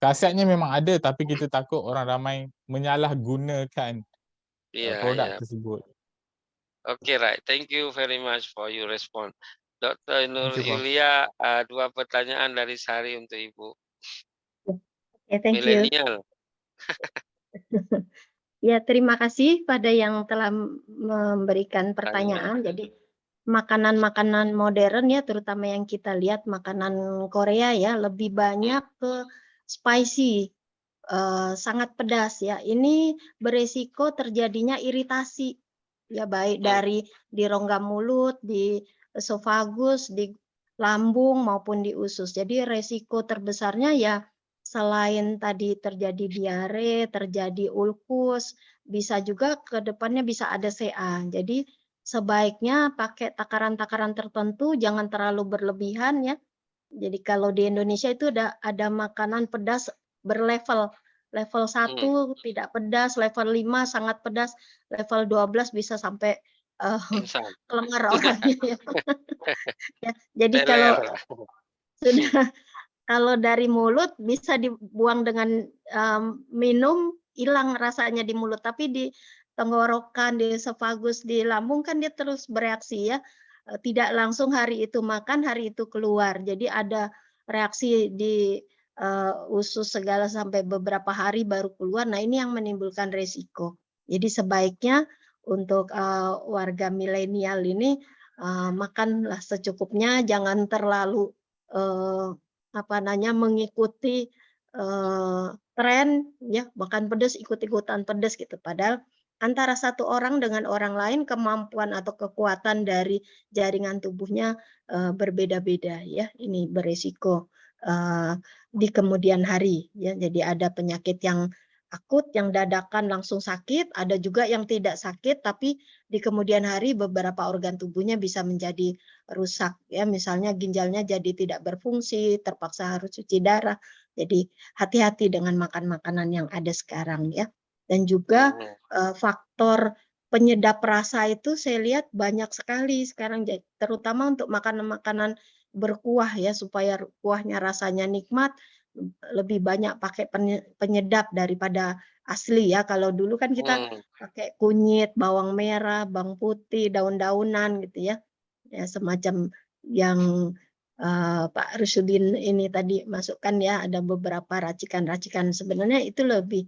Khasiatnya memang ada, tapi kita takut orang ramai menyalahgunakan produk tersebut. Okay, right. Thank you very much for your response. Dr. Nur Yulia, 2 pertanyaan dari Sari untuk Ibu. Thank you. Milenial. Ya, terima kasih pada yang telah memberikan pertanyaan. Jadi makanan-makanan modern ya, terutama yang kita lihat makanan Korea ya, lebih banyak ke spicy, sangat pedas ya. Ini beresiko terjadinya iritasi ya, baik dari di rongga mulut, di esofagus, di lambung maupun di usus. Jadi resiko terbesarnya ya selain tadi terjadi diare, terjadi ulkus, bisa juga ke depannya bisa ada CA. Jadi sebaiknya pakai takaran-takaran tertentu, jangan terlalu berlebihan ya. Jadi kalau di Indonesia itu ada makanan pedas berlevel. Level 1 tidak pedas, level 5 sangat pedas, level 12 bisa sampai kelengar orangnya. Ya, jadi kalau sudah kalau dari mulut bisa dibuang dengan minum, hilang rasanya di mulut, tapi di tenggorokan, di esophagus, di lambung kan dia terus bereaksi ya. Tidak langsung hari itu makan, hari itu keluar. Jadi ada reaksi di usus segala sampai beberapa hari baru keluar. Nah, ini yang menimbulkan resiko. Jadi sebaiknya untuk warga milenial ini makanlah secukupnya, jangan terlalu mengikuti tren ya, makan pedas ikut-ikutan pedas gitu. Padahal antara satu orang dengan orang lain kemampuan atau kekuatan dari jaringan tubuhnya berbeda-beda ya. Ini beresiko di kemudian hari ya. Jadi ada penyakit yang akut yang dadakan langsung sakit, ada juga yang tidak sakit tapi di kemudian hari beberapa organ tubuhnya bisa menjadi rusak ya, misalnya ginjalnya jadi tidak berfungsi, terpaksa harus cuci darah. Jadi hati-hati dengan makan makanan yang ada sekarang ya. Dan juga faktor penyedap rasa itu saya lihat banyak sekali sekarang, terutama untuk makanan-makanan berkuah ya, supaya kuahnya rasanya nikmat, lebih banyak pakai penyedap daripada asli ya. Kalau dulu kan kita pakai kunyit, bawang merah, bawang putih, daun-daunan gitu ya. Ya semacam yang Pak Rusudin ini tadi masukkan ya, ada beberapa racikan-racikan sebenarnya itu lebih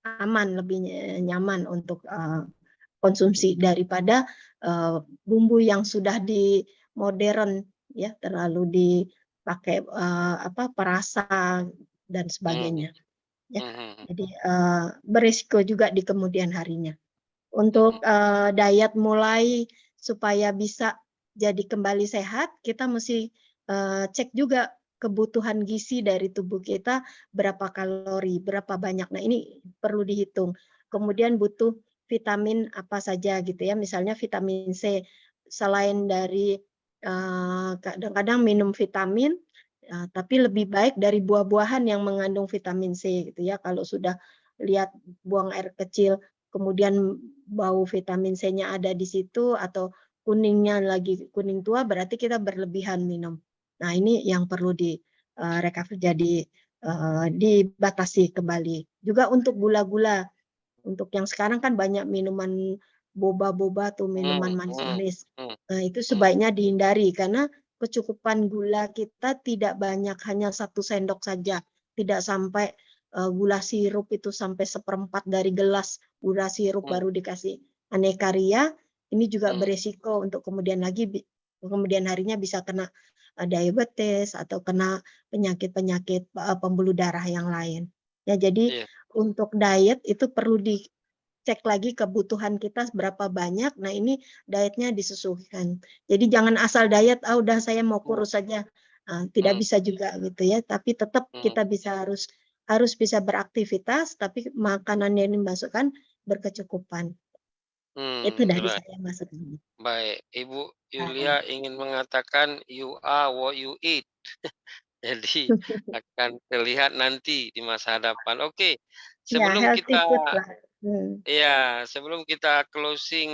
aman, lebih nyaman untuk konsumsi daripada bumbu yang sudah di modern ya, terlalu dipakai perasa dan sebagainya ya. Jadi berisiko juga di kemudian harinya. Untuk diet mulai supaya bisa jadi kembali sehat, kita mesti cek juga kebutuhan gizi dari tubuh kita, berapa kalori, berapa banyak. Nah, ini perlu dihitung. Kemudian butuh vitamin apa saja gitu ya, misalnya vitamin C. Selain dari kadang-kadang minum vitamin, tapi lebih baik dari buah-buahan yang mengandung vitamin C gitu ya. Kalau sudah lihat buang air kecil, kemudian bau vitamin C-nya ada di situ atau kuningnya lagi kuning tua, berarti kita berlebihan minum. Nah, ini yang perlu dibatasi kembali. Juga untuk gula-gula, untuk yang sekarang kan banyak minuman boba-boba tuh, minuman manis-manis. Nah, itu sebaiknya dihindari karena kecukupan gula kita tidak banyak, hanya 1 sendok saja. Tidak sampai gula sirup itu sampai 1/4 dari gelas gula sirup baru dikasih aneka ria. Ini juga beresiko untuk kemudian harinya bisa kena diabetes atau kena penyakit-penyakit pembuluh darah yang lain. Ya, jadi untuk diet itu perlu dicek lagi kebutuhan kita berapa banyak. Nah, ini dietnya disesuaikan. Jadi jangan asal diet, udah saya mau kurus saja. Tidak bisa juga gitu ya. Tapi tetap kita harus bisa beraktivitas, tapi makanan yang dimasukkan berkecukupan. Itu dari Right. saya masukkan. Baik, Ibu Yulia ingin mengatakan you are what you eat. Jadi akan terlihat nanti di masa hadapan. Oke, Ya, sebelum healthy kita food lah. ya, sebelum kita closing